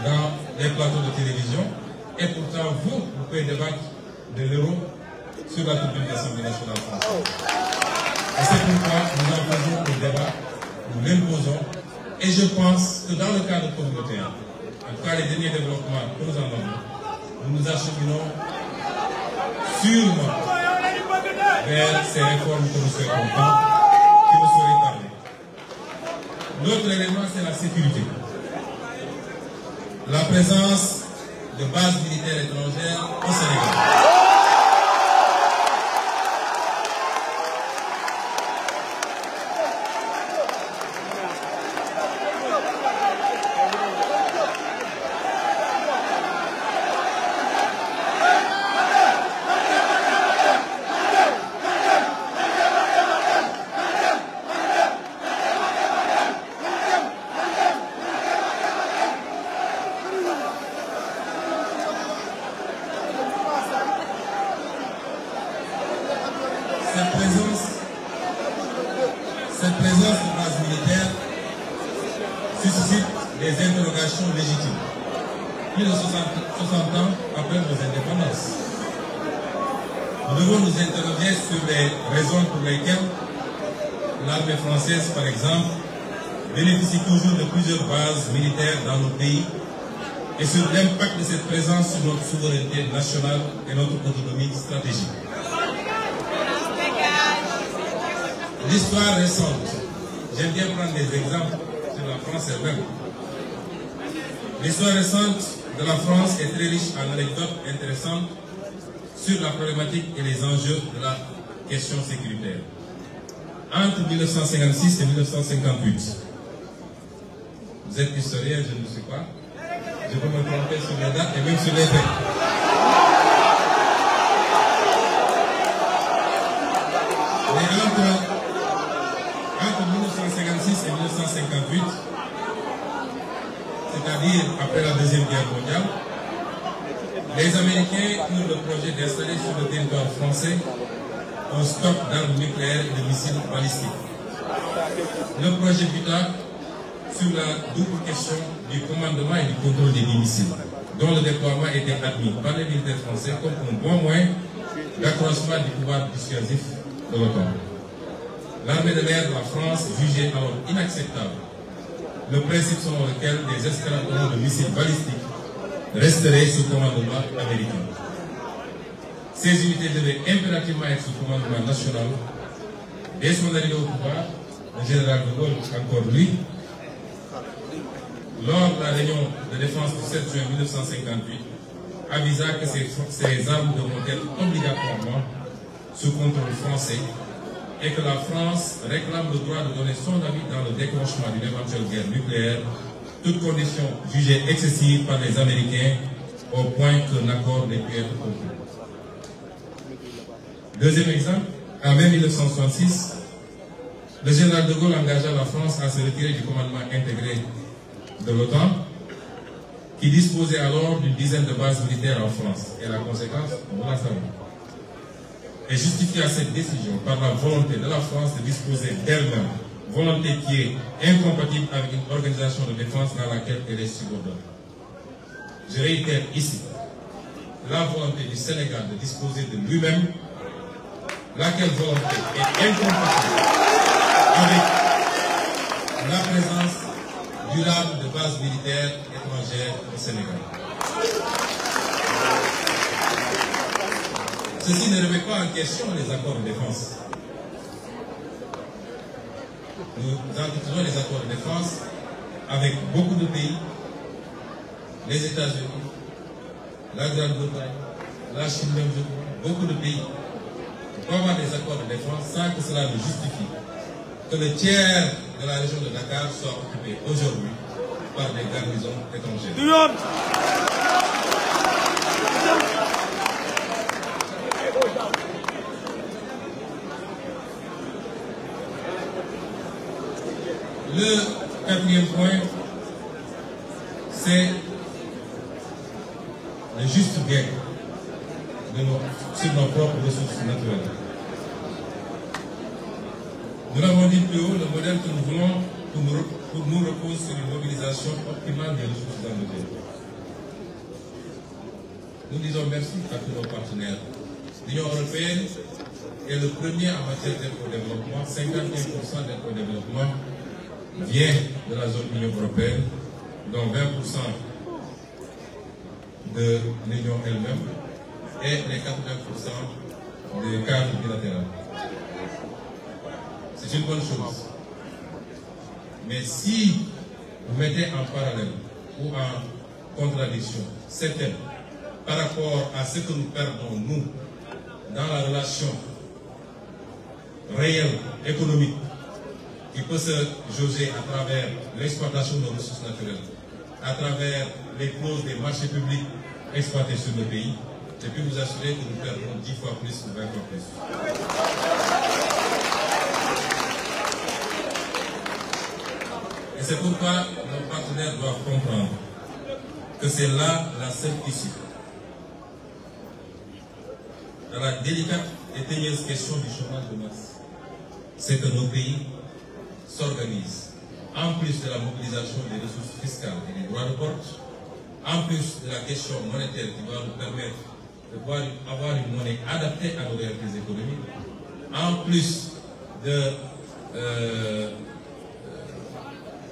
S2: dans les plateaux de télévision, et pourtant vous pouvez débattre de l'euro sur la tribune de l'Assemblée nationale française. Et c'est pourquoi nous en faisons le débat, nous l'imposons, et je pense que dans le cadre communautaire, en tout cas les derniers développements que nous en avons, nous nous acheminons sûrement vers ces réformes que nous souhaitons pas, qui ne seraient tardées. L'autre élément, c'est la sécurité. La présence de bases militaires étrangères au Sénégal. Cette présence de base militaire suscite des interrogations légitimes. Plus de 60 ans après nos indépendances. Nous devons nous interroger sur les raisons pour lesquelles l'armée française, par exemple, bénéficie toujours de plusieurs bases militaires dans nos pays et sur l'impact de cette présence sur notre souveraineté nationale et notre autonomie stratégique. L'histoire récente, j'aime bien prendre des exemples sur la France elle-même. L'histoire récente de la France est très riche en anecdotes intéressantes sur la problématique et les enjeux de la question sécuritaire. Entre 1956 et 1958, vous êtes historien, je ne sais pas, je peux me tromper sur les dates et même sur les faits. Mais entre 1956 et 1958, c'est-à-dire après la Deuxième Guerre mondiale, les Américains eurent le projet d'installer sur le territoire français un stock d'armes nucléaires et de missiles balistiques. Le projet buta sur la double question du commandement et du contrôle des missiles, dont le déploiement était admis par les militaires français comme un bon moyen d'accroissement du pouvoir dissuasif de l'OTAN. L'armée de l'air de la France jugeait alors inacceptable le principe selon lequel des escadrons de missiles balistiques resteraient sous commandement américain. Ces unités devaient impérativement être sous commandement national. Dès son arrivée au pouvoir, le général de Gaulle, encore lui, lors de la réunion de défense du 7 juin 1958, avisa que ces armes devront être obligatoirement sous contrôle français et que la France réclame le droit de donner son avis dans le déclenchement d'une éventuelle guerre nucléaire, toute condition jugée excessive par les Américains au point qu'un accord n'ait pu être conclu. Deuxième exemple, en mai 1966, le général de Gaulle engagea la France à se retirer du commandement intégré de l'OTAN, qui disposait alors d'une dizaine de bases militaires en France. Et la conséquence, nous la savons. Et justifia cette décision par la volonté de la France de disposer d'elle-même, volonté qui est incompatible avec une organisation de défense dans laquelle elle est subordonnée. Je réitère ici la volonté du Sénégal de disposer de lui-même, laquelle volonté est incompatible avec la présence durable de bases militaires étrangères au Sénégal. Ceci ne remet pas en question les accords de défense. Nous entretenons les accords de défense avec beaucoup de pays, les États-Unis, la Grande-Bretagne, la Chine même, beaucoup de pays. On peut avoir des accords de défense sans que cela ne justifie que le tiers de la région de Dakar soit occupé aujourd'hui par des garnisons étrangères. Le quatrième point, c'est le juste gain sur nos propres ressources naturelles. Nous l'avons dit plus haut, le modèle que nous voulons pour nous repose sur une mobilisation optimale des ressources endogènes. Nous disons merci à tous nos partenaires. L'Union européenne est le premier en matière d'aide au développement. 51% d'aide au développement vient de la zone Union européenne, dont 20% de l'Union elle-même et les 80% des cadres bilatéraux. C'est une bonne chose. Mais si vous mettez en parallèle ou en contradiction certaines par rapport à ce que nous perdons, nous, dans la relation réelle, économique, qui peut se jauger à travers l'exploitation de nos ressources naturelles, à travers les clauses des marchés publics exploités sur le pays, je peux vous assurer que nous perdrons 10 fois plus ou 20 fois plus. Et c'est pourquoi nos partenaires doivent comprendre que c'est là la seule issue. Dans la délicate et tenace question du chômage de masse, c'est que nos pays s'organisent, en plus de la mobilisation des ressources fiscales et des droits de porte, en plus de la question monétaire qui va nous permettre de pouvoir avoir une monnaie adaptée à nos réalités économiques, en plus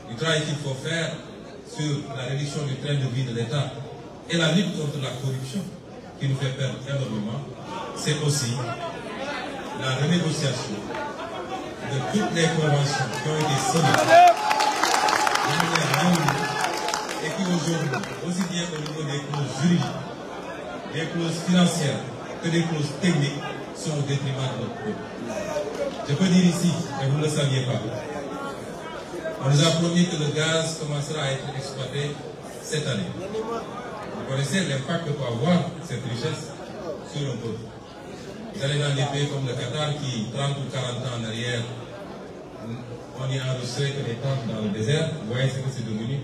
S2: du travail qu'il faut faire sur la réduction du train de vie de l'État et la lutte contre la corruption qui nous fait perdre énormément, c'est aussi la renégociation de toutes les conventions qui ont été signées et qui aujourd'hui, aussi bien au niveau des clauses juridiques, des clauses financières que des clauses techniques, sont au détriment de notre peuple. Je peux dire ici, et vous ne le saviez pas, on nous a promis que le gaz commencera à être exploité cette année. Vous connaissez l'impact que peut avoir cette richesse sur un peuple. Vous allez dans des pays comme le Qatar qui, 30 ou 40 ans en arrière, on y a enregistré que les tentes dans le désert. Vous voyez ce que c'est devenu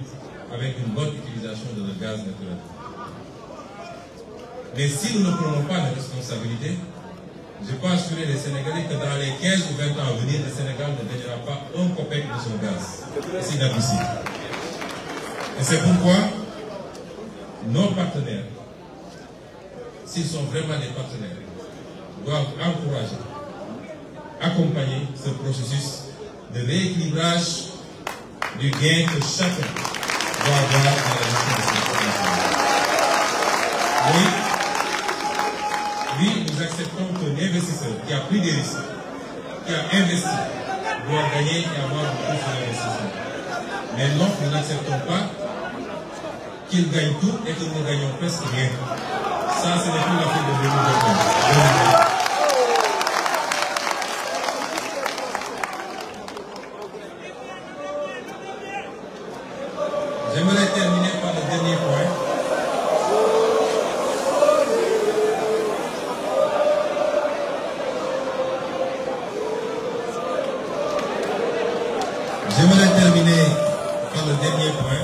S2: avec une bonne utilisation de notre gaz naturel. Mais si nous ne prenons pas de responsabilité, je peux assurer les Sénégalais que dans les 15 ou 20 ans à venir, le Sénégal ne gagnera pas un copec de son gaz. C'est inadmissible. Et c'est pourquoi nos partenaires, s'ils sont vraiment des partenaires, doivent encourager, accompagner ce processus de rééquilibrage du gain que chacun doit avoir dans la gestion de cette. Oui, nous acceptons qu'un investisseur qui a pris des risques, qui a investi, doit gagner et avoir beaucoup sur l'investissement. Mais non, nous n'acceptons pas qu'il gagne tout et que nous gagnons presque rien. Ça, ce n'est plus l'affaire de développement. J'aimerais terminer par le dernier point. J'aimerais terminer par le dernier point.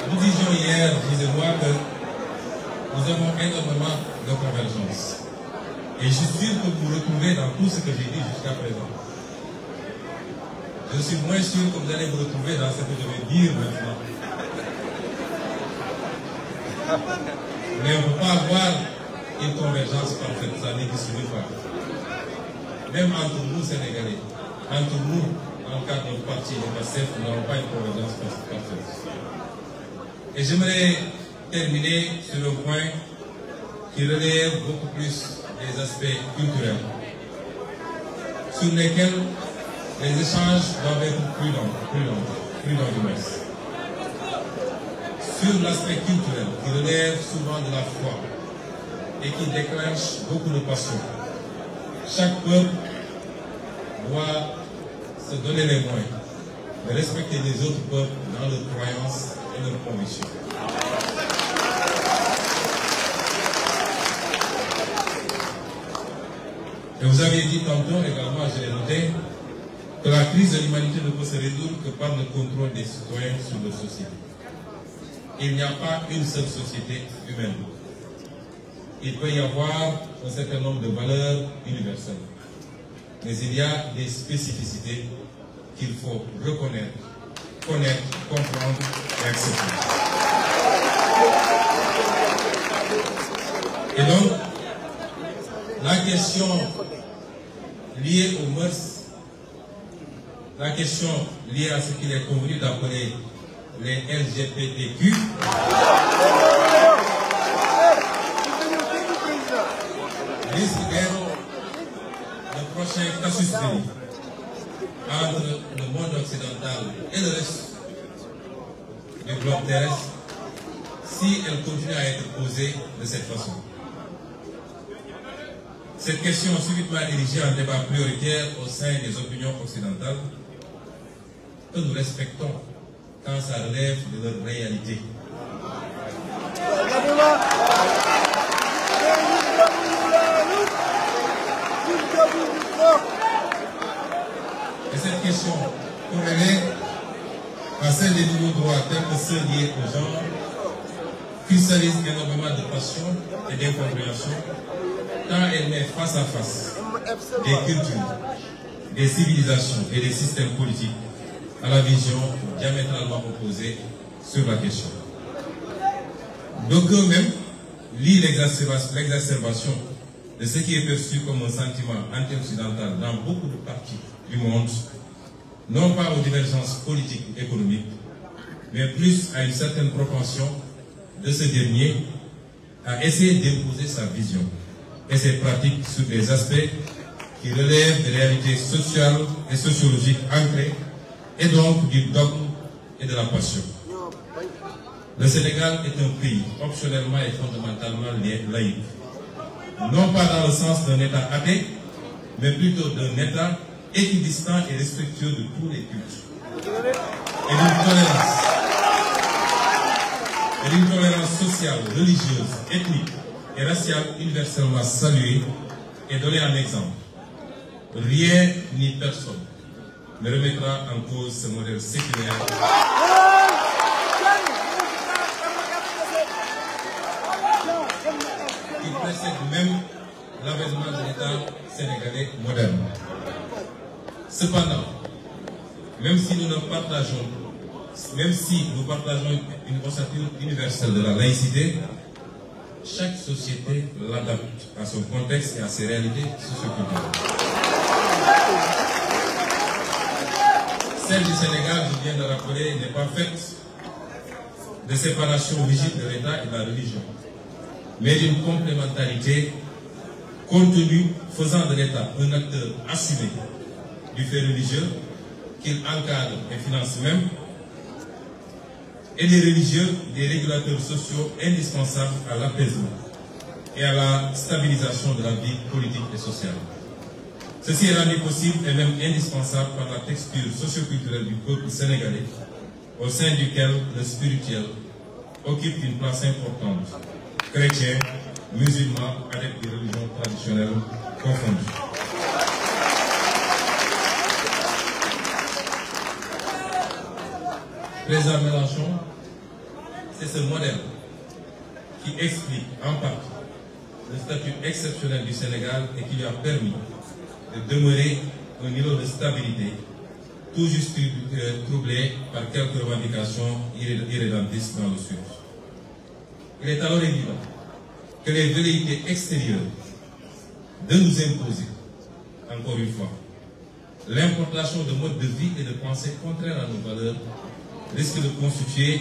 S2: Nous disions hier, disais-moi, que nous avons énormément de convergence. Et je suis sûr que vous vous retrouvez dans tout ce que j'ai dit jusqu'à présent. Je suis moins sûr que vous allez vous retrouver dans ce que je vais dire maintenant. Mais on ne peut pas avoir une convergence parfaite, ça n'existe pas. Même entre nous, Sénégalais, entre nous, dans le cadre de notre parti, le PASTEF, nous n'avons pas une convergence parfaite. Et j'aimerais terminer sur un point qui relève beaucoup plus des aspects culturels, sur lesquels les échanges doivent être plus longs du moins. Sur l'aspect culturel, qui relève souvent de la foi et qui déclenche beaucoup de passion. Chaque peuple doit se donner les moyens de respecter les autres peuples dans leurs croyances et leurs convictions. Et vous avez dit tantôt également, je l'ai noté, que la crise de l'humanité ne peut se résoudre que par le contrôle des citoyens sur leur société. Il n'y a pas une seule société humaine. il peut y avoir un certain nombre de valeurs universelles. Mais il y a des spécificités qu'il faut reconnaître, connaître, comprendre et accepter. Et donc, la question liée aux mœurs, la question liée à ce qu'il est convenu d'appeler les LGBTQ, risque d'être le prochain casus belli entre le monde occidental et le reste du globe terrestre si elle continue à être posée de cette façon. Cette question subitement érigée en débat prioritaire au sein des opinions occidentales, que nous respectons quand ça relève de leur réalité. Et cette question corrélée à celle des nouveaux droits tels que ceux liés au genre cristallise énormément de passion et d'incompréhension quand elle met face à face des cultures, des civilisations et des systèmes politiques à la vision diamétralement opposée sur la question. D'aucuns même lient l'exacerbation de ce qui est perçu comme un sentiment anti-occidental dans beaucoup de parties du monde, non pas aux divergences politiques et économiques, mais plus à une certaine propension de ce dernier à essayer d'imposer sa vision et ses pratiques sur des aspects qui relèvent des réalités sociales et sociologiques ancrées et donc du dogme et de la passion. Le Sénégal est un pays optionnellement et fondamentalement laïque, non pas dans le sens d'un État athée, mais plutôt d'un État équidistant et respectueux de tous les cultes, et d'une tolérance sociale, religieuse, ethnique et raciale universellement saluée et donnée en exemple. Rien ni personne ne remettra en cause ce modèle séculaire qui précède même l'avènement de l'État sénégalais moderne. Cependant, même si nous partageons une ossature universelle de la laïcité, chaque société l'adapte à son contexte et à ses réalités socioculturelles. Celle du Sénégal, je viens de rappeler, n'est pas faite de séparation rigide de l'État et de la religion, mais d'une complémentarité contenue faisant de l'État un acteur assumé du fait religieux qu'il encadre et finance même, et des religieux, des régulateurs sociaux indispensables à l'apaisement et à la stabilisation de la vie politique et sociale. Ceci est rendu possible et même indispensable par la texture socioculturelle du peuple sénégalais, au sein duquel le spirituel occupe une place importante, chrétiens, musulmans, adeptes des religions traditionnelles confondues. Président Mélenchon, c'est ce modèle qui explique en partie le statut exceptionnel du Sénégal et qui lui a permis de demeurer un niveau de stabilité tout juste troublé par quelques revendications irrédentistes dans le Sud. Il est alors évident que les velléités extérieures de nous imposer, encore une fois, l'importation de modes de vie et de pensée contraires à nos valeurs risque de constituer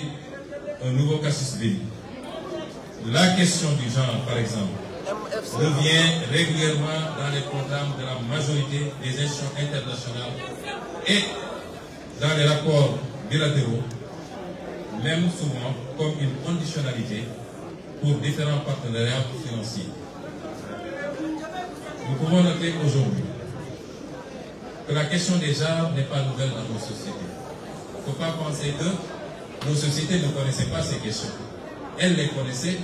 S2: un nouveau casus belli. La question du genre, par exemple, revient régulièrement dans les programmes de la majorité des institutions internationales et dans les rapports bilatéraux, même souvent comme une conditionnalité pour différents partenariats financiers. Nous pouvons noter aujourd'hui que la question des genres n'est pas nouvelle dans nos sociétés. Il ne faut pas penser que nos sociétés ne connaissaient pas ces questions. Elles les connaissaient,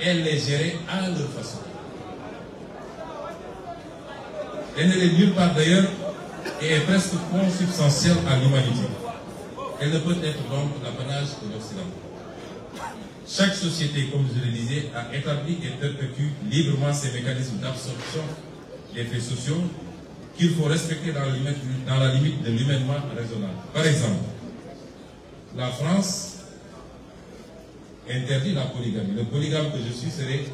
S2: elles les géraient à leur façon. Elle ne l'est nulle part d'ailleurs et est presque consubstantielle à l'humanité. Elle ne peut être donc l'apanage de l'Occident. Chaque société, comme je le disais, a établi et perpétue librement ses mécanismes d'absorption des faits sociaux qu'il faut respecter dans la limite de l'humainement raisonnable. Par exemple, la France interdit la polygamie. Le polygame que je suis serait...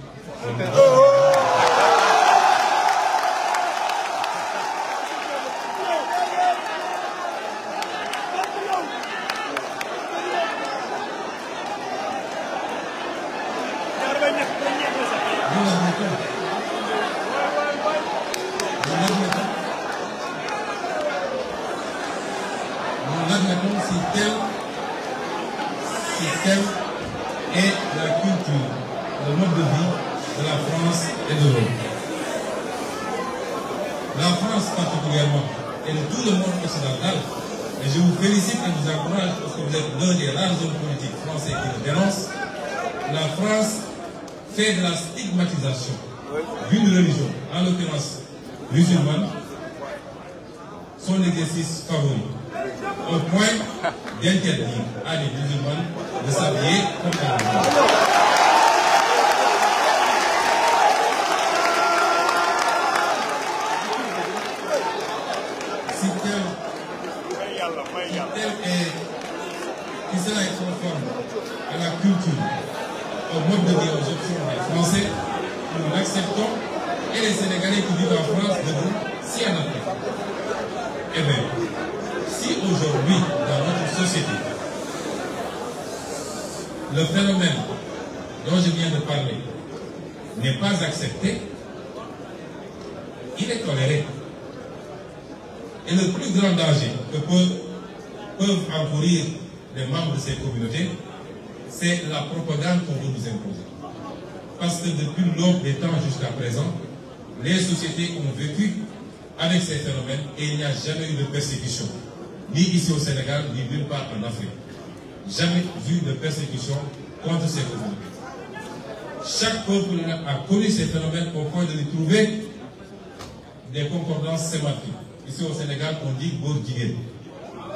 S2: et la culture, le mode de vie de la France et de l'Europe. La France particulièrement, et de tout le monde occidental, et je vous félicite et vous encourage parce que vous êtes l'un des rares hommes politiques français qui le dénoncent, la France fait de la stigmatisation d'une religion, en l'occurrence musulmane, son exercice favori, au point d'interdire à les musulmans de s'habiller comme les musulmans. Si cela est conforme à la culture, au mode de vie, aux options des Français, nous l'acceptons et les Sénégalais qui vivent en France devront s'y adapter. Eh bien, si aujourd'hui, dans notre société, le phénomène dont je viens de parler n'est pas accepté, il est toléré. Et le plus grand danger que peuvent encourir les membres de ces communautés, c'est la propagande qu'on veut nous imposer. Parce que depuis l'aube des temps jusqu'à présent, les sociétés ont vécu avec ces phénomènes et il n'y a jamais eu de persécution, ni ici au Sénégal, ni nulle part en Afrique. Jamais vu de persécution contre ces communautés. Chaque peuple a connu ces phénomènes au point de lui trouver des concordances sémantiques. Ici au Sénégal, on dit Bourguigé.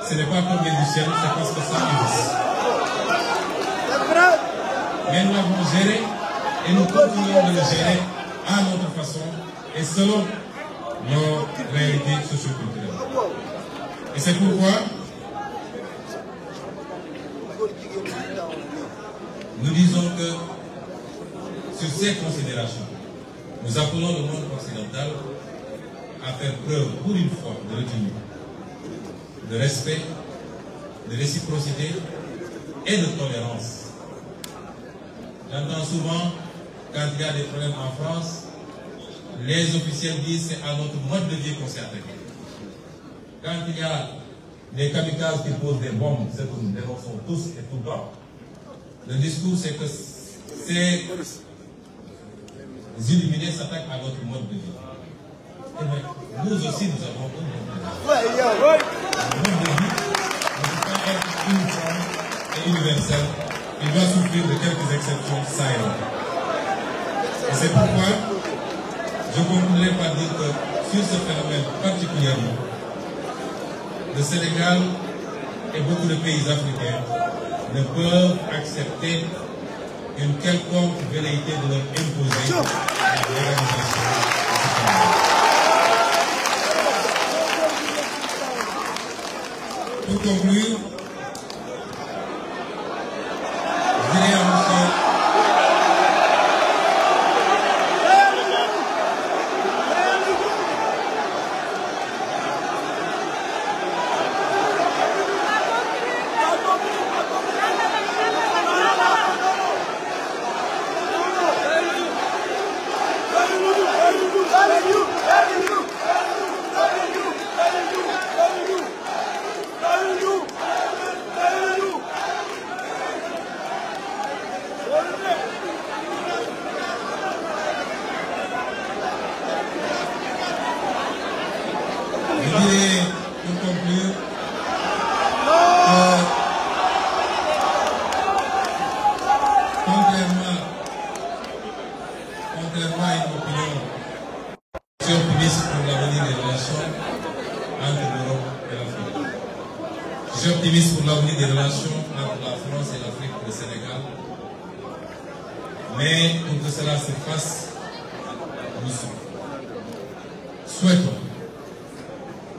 S2: Ce n'est pas comme du ciel, c'est parce que ça existe. Mais nous l'avons géré et nous continuons de le gérer à notre façon et selon nos réalités socioculturelles. Et c'est pourquoi nous disons que sur ces considérations, nous appelons le monde occidental à faire preuve pour une fois de retenue, de respect, de réciprocité et de tolérance. J'entends souvent, quand il y a des problèmes en France, les officiels disent c'est à notre mode de vie qu'on s'est attaqué. Quand il y a des kamikazes qui posent des bombes, ce que nous dénonçons tous et tout le temps, le discours c'est que ces illuminés s'attaquent à notre mode de vie. Et bien, nous aussi nous avons un mode de vie. Le mode de vie ne peut pas être uniforme et universel. Il doit souffrir de quelques exceptions ça et là. Et c'est pourquoi je conclurai par dire que sur ce phénomène particulièrement, le Sénégal et beaucoup de pays africains ne peuvent accepter une quelconque velléité de leur imposer la légalisation de ce phénomène. Pour conclure, je dirais à monsieur Mais pour que cela se fasse, nous souhaitons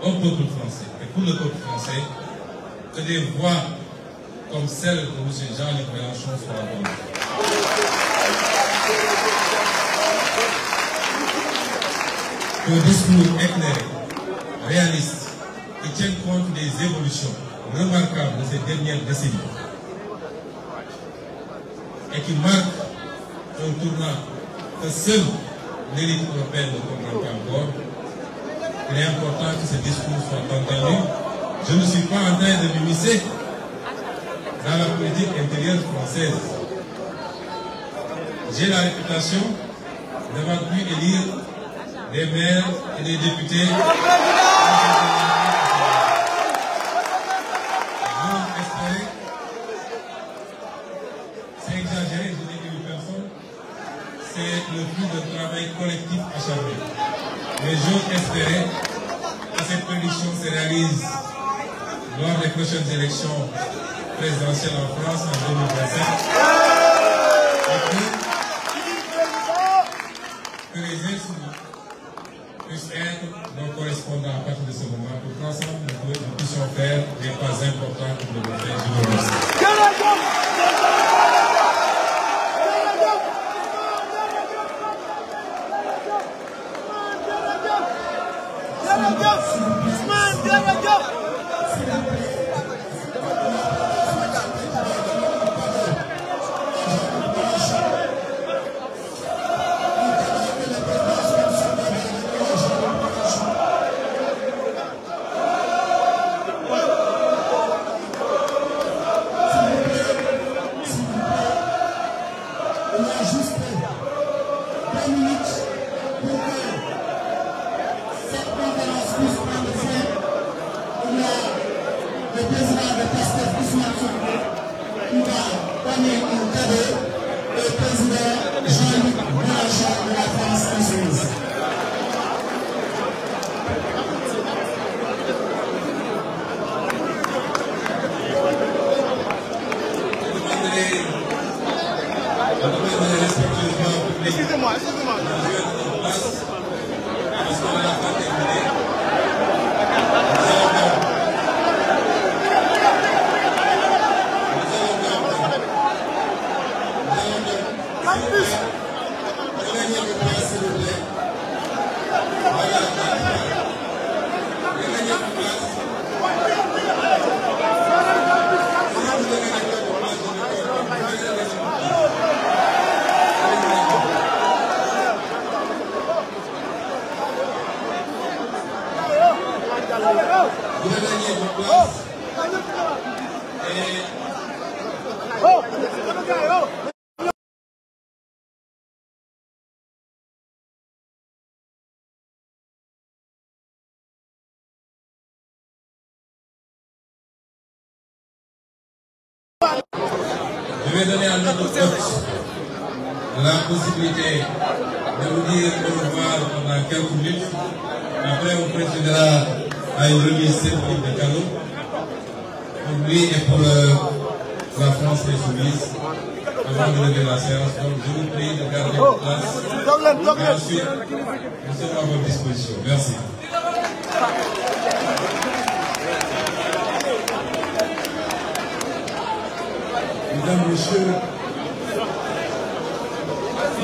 S2: au peuple français et pour le peuple français que des voix comme celle de M. Jean-Luc Mélenchon soient entendues. Un discours éclairé, réaliste, qui tienne compte des évolutions remarquables de ces dernières décennies et qui marque un tournant que seule l'élite européenne ne comprend pas encore. Il est important que ces discours soient entendus. Je ne suis pas en train de m'immiscer dans la politique intérieure française. J'ai la réputation d'avoir pu élire des maires et des députés. C'est exagéré, je n'ai élu personne. C'est le fruit d'un travail collectif acharné. Mais j'ose espérer que cette prédiction se réalise lors des prochaines élections présidentielles en France en 2025. Et que les insoumis puissent être nos correspondants à partir de ce moment pour qu'ensemble nous puissions faire des pas importants pour le gouvernement. Je vous remercie.
S3: Excusez-moi.
S2: Je vais donner à notre hôte la possibilité de vous dire au revoir pendant quelques minutes. Après, on procédera à une remise symbolique de cadeaux pour lui et pour la France insoumise avant de lever la séance. Donc, je vous prie de garder votre place. Et ensuite, nous serons à votre disposition. Merci.
S4: Mesdames, Messieurs,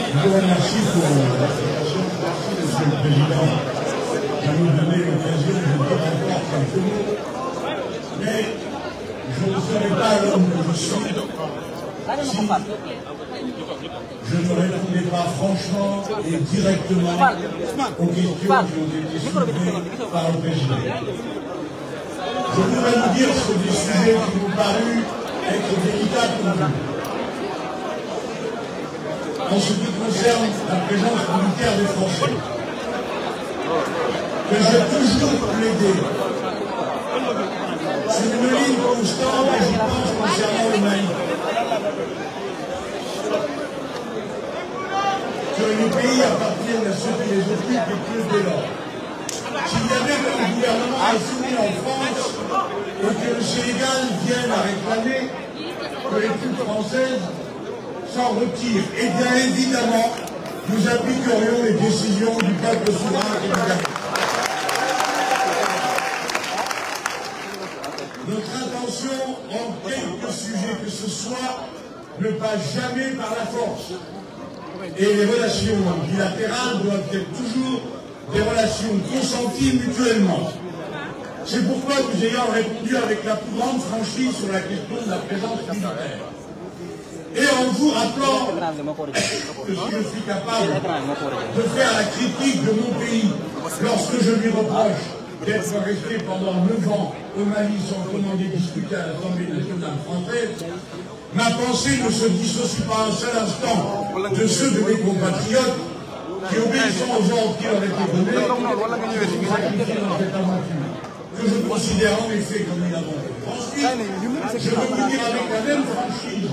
S4: je vous remercie pour l'invitation. Merci, Monsieur le Président, de nous donner l'occasion de dire encore quelques mots. Mais je ne serai pas l'homme que je suis si je ne répondais pas franchement et directement aux questions qui ont été soulevées par le Président. Je voudrais vous dire sur des sujets qui m'ont paru être délicat pour nous. En ce qui concerne la présence militaire des Français, que j'ai toujours plaidé sur une ligne constante, et j'y pense concernant le Mali, que les pays appartiennent à ceux qui les occupent et plus de l'ordre. S'il y avait un gouvernement insoumis en France et que le Sénégal vienne à réclamer que les troupes françaises s'en retire. Et bien évidemment, nous appliquerions les décisions du peuple souverain et du Gabon. Notre intention, en quelque sujet que ce soit, ne passe jamais par la force. Et les relations bilatérales doivent être toujours des relations consenties mutuellement. C'est pourquoi nous ayons répondu avec la plus grande franchise sur la question de la présence militaire. Et en vous rappelant que si je suis capable de faire la critique de mon pays lorsque je lui reproche d'être resté pendant 9 ans au Mali sans commander discuter à l'Assemblée nationale française, ma pensée ne se dissocie pas un seul instant de ceux de mes compatriotes qui, obéissant aux ordres qui leur étaient donnés, se sont sacrifiés dans cette aventure, que je considère en effet comme une aventure. Ensuite, je veux vous dire avec la même franchise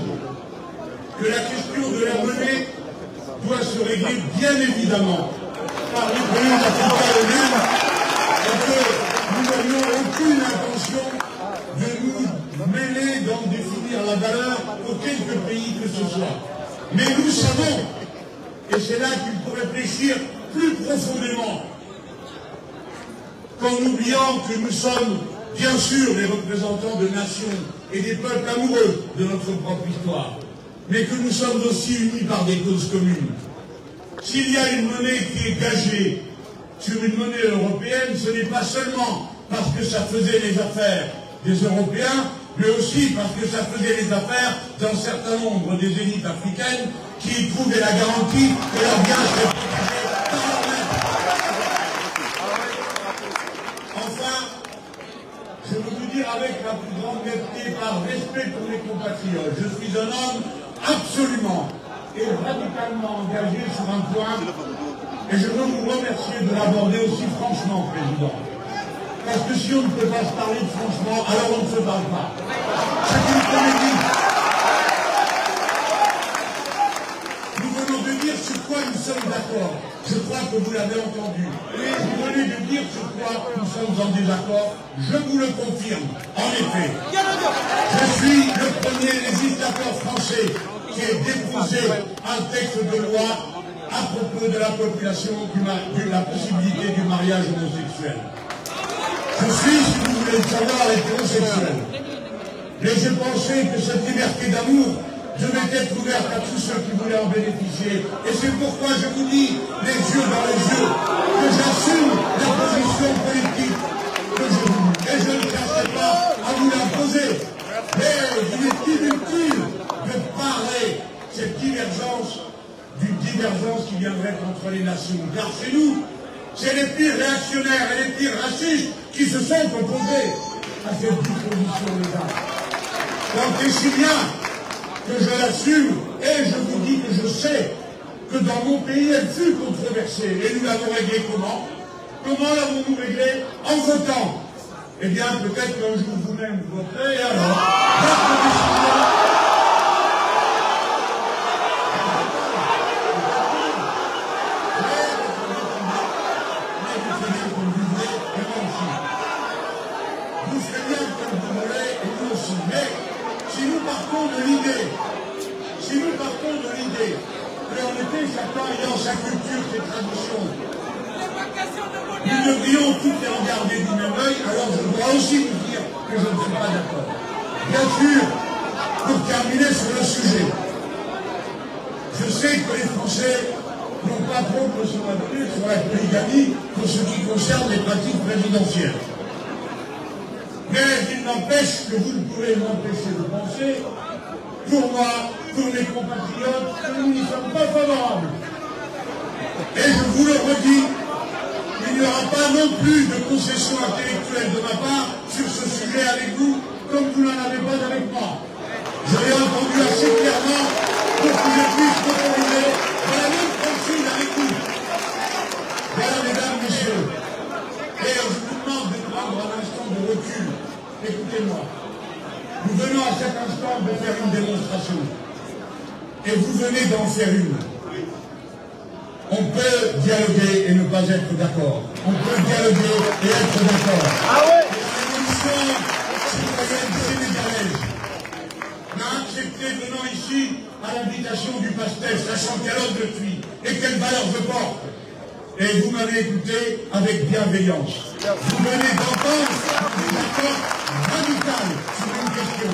S4: que la question de la monnaie doit se régler bien évidemment par les pays africains eux-mêmes et que nous n'aurions aucune intention de nous mêler dans définir la valeur pour quelque pays que ce soit. Mais nous savons, et c'est là qu'il faut réfléchir plus profondément, qu'en oubliant que nous sommes bien sûr les représentants de nations et des peuples amoureux de notre propre histoire, mais que nous sommes aussi unis par des causes communes. S'il y a une monnaie qui est gagée sur une monnaie européenne, ce n'est pas seulement parce que ça faisait les affaires des Européens, mais aussi parce que ça faisait les affaires d'un certain nombre des élites africaines qui y trouvaient la garantie que leur bien serait protégé par eux-mêmes. Enfin, je veux vous dire avec la plus grande netteté, par respect pour mes compatriotes, je suis un homme absolument et radicalement engagé sur un point, et je veux vous remercier de l'aborder aussi franchement, Président. Parce que si on ne peut pas se parler franchement, alors on ne se parle pas. C'est une comédie. Nous venons de dire sur quoi nous sommes d'accord. Je crois que vous l'avez entendu. Vous venez de dire sur quoi nous sommes en désaccord. Je vous le confirme. En effet, je suis le premier législateur français qui ait déposé un texte de loi à propos de la population de la possibilité du mariage homosexuel. Je suis, si vous voulez le savoir, hétérosexuel. Mais j'ai pensé que cette liberté d'amour devait être ouverte à tous ceux qui voulaient en bénéficier. Et c'est pourquoi je vous dis, les yeux dans les yeux, que j'assume la position politique que je vous. Et je ne chercherai pas à vous l'imposer. Mais il est inutile de parler cette divergence d'une divergence qui viendrait entre les nations. Car chez nous, c'est les pires réactionnaires et les pires racistes qui se sont opposés à cette disposition légale. Donc, c'est si bien que je l'assume et je vous dis que je sais que dans mon pays, elle fut controversée. Et nous l'avons réglée comment? Comment l'avons-nous réglée? En votant. Eh bien, peut-être qu'un jour vous-même vous voterez, et alors, votre décision. Chacun ayant sa culture, ses traditions. Nous devrions toutes les regarder du même œil, alors je dois aussi vous dire que je ne suis pas d'accord. Bien sûr, pour terminer sur le sujet, je sais que les Français n'ont pas trop de se donner sur la polygamie pour ce qui concerne les pratiques présidentielles. Mais il n'empêche que vous ne pouvez m'empêcher de penser, pour moi, pour mes compatriotes, que nous n'y sommes pas favorables. Et je vous le redis, il n'y aura pas non plus de concession intellectuelle de ma part sur ce sujet avec vous, comme vous n'en avez pas avec moi. Je l'ai entendu assez clairement pour que je puisse m'autoriser dans la même franchise avec vous. Voilà, mesdames, messieurs. Et je vous demande de prendre un instant de recul. Écoutez-moi. Nous venons à cet instant de faire une démonstration. Et vous venez d'en faire une. On peut dialoguer et ne pas être d'accord. On peut dialoguer et être d'accord. Ah ouais. La révolution citoyenne sénégalaise n'a accepté venant ici à l'invitation du pasteur, sachant quel homme je suis et quelle valeur je porte. Et vous m'avez écouté avec bienveillance. Vous venez d'entendre des accords radicaux sur une question.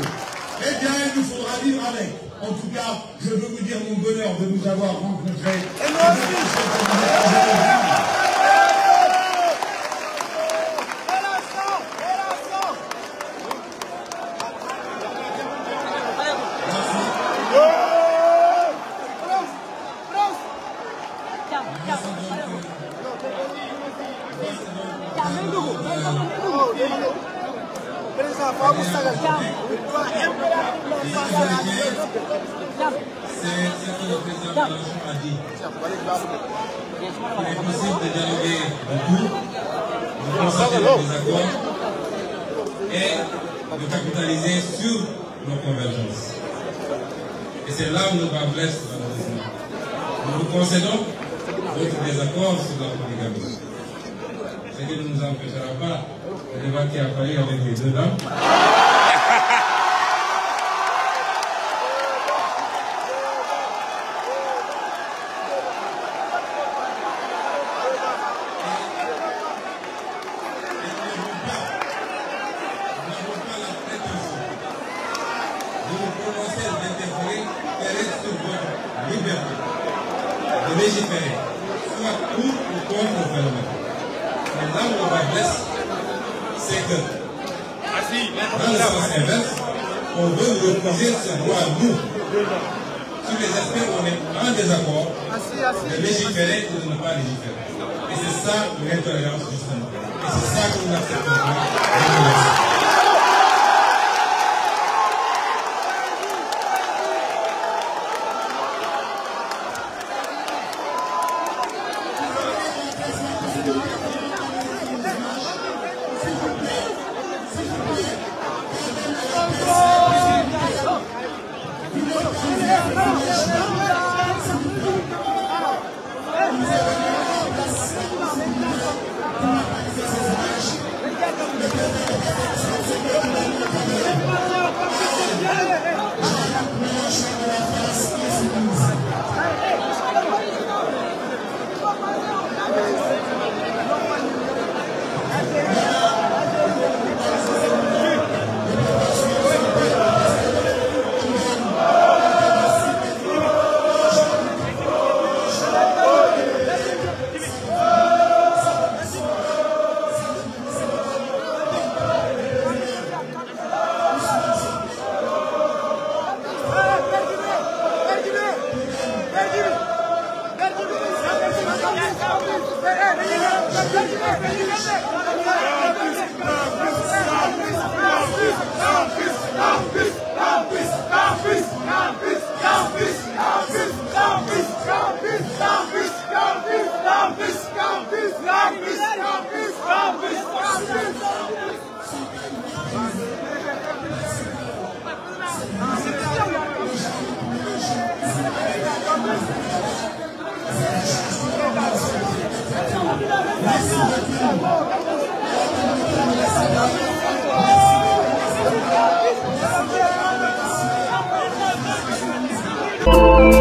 S4: Eh bien, il nous faudra vivre avec. En tout cas, je veux vous dire mon bonheur de vous avoir rencontré. Et moi aussi.
S2: C'est ce que le président Mélenchon a dit. Il est possible de dialoguer de tout, de constater des accords et de capitaliser sur nos convergences. Et c'est là où le bas blesse malheureusement. Nous vous concédons votre désaccord sur la polygamie. Ce qui ne nous empêchera pas de débattre à Paris avec les deux dames. De légiférer, soit pour ou contre le phénomène. Mais là où on va blesser, c'est que dans le sens inverse, on veut refuser ce droit à nous, sur les aspects où on est en désaccord, de légiférer ou de ne pas légiférer. Et c'est ça l'intolérance justement. Et c'est ça que nous n'acceptons pas.
S3: Merci.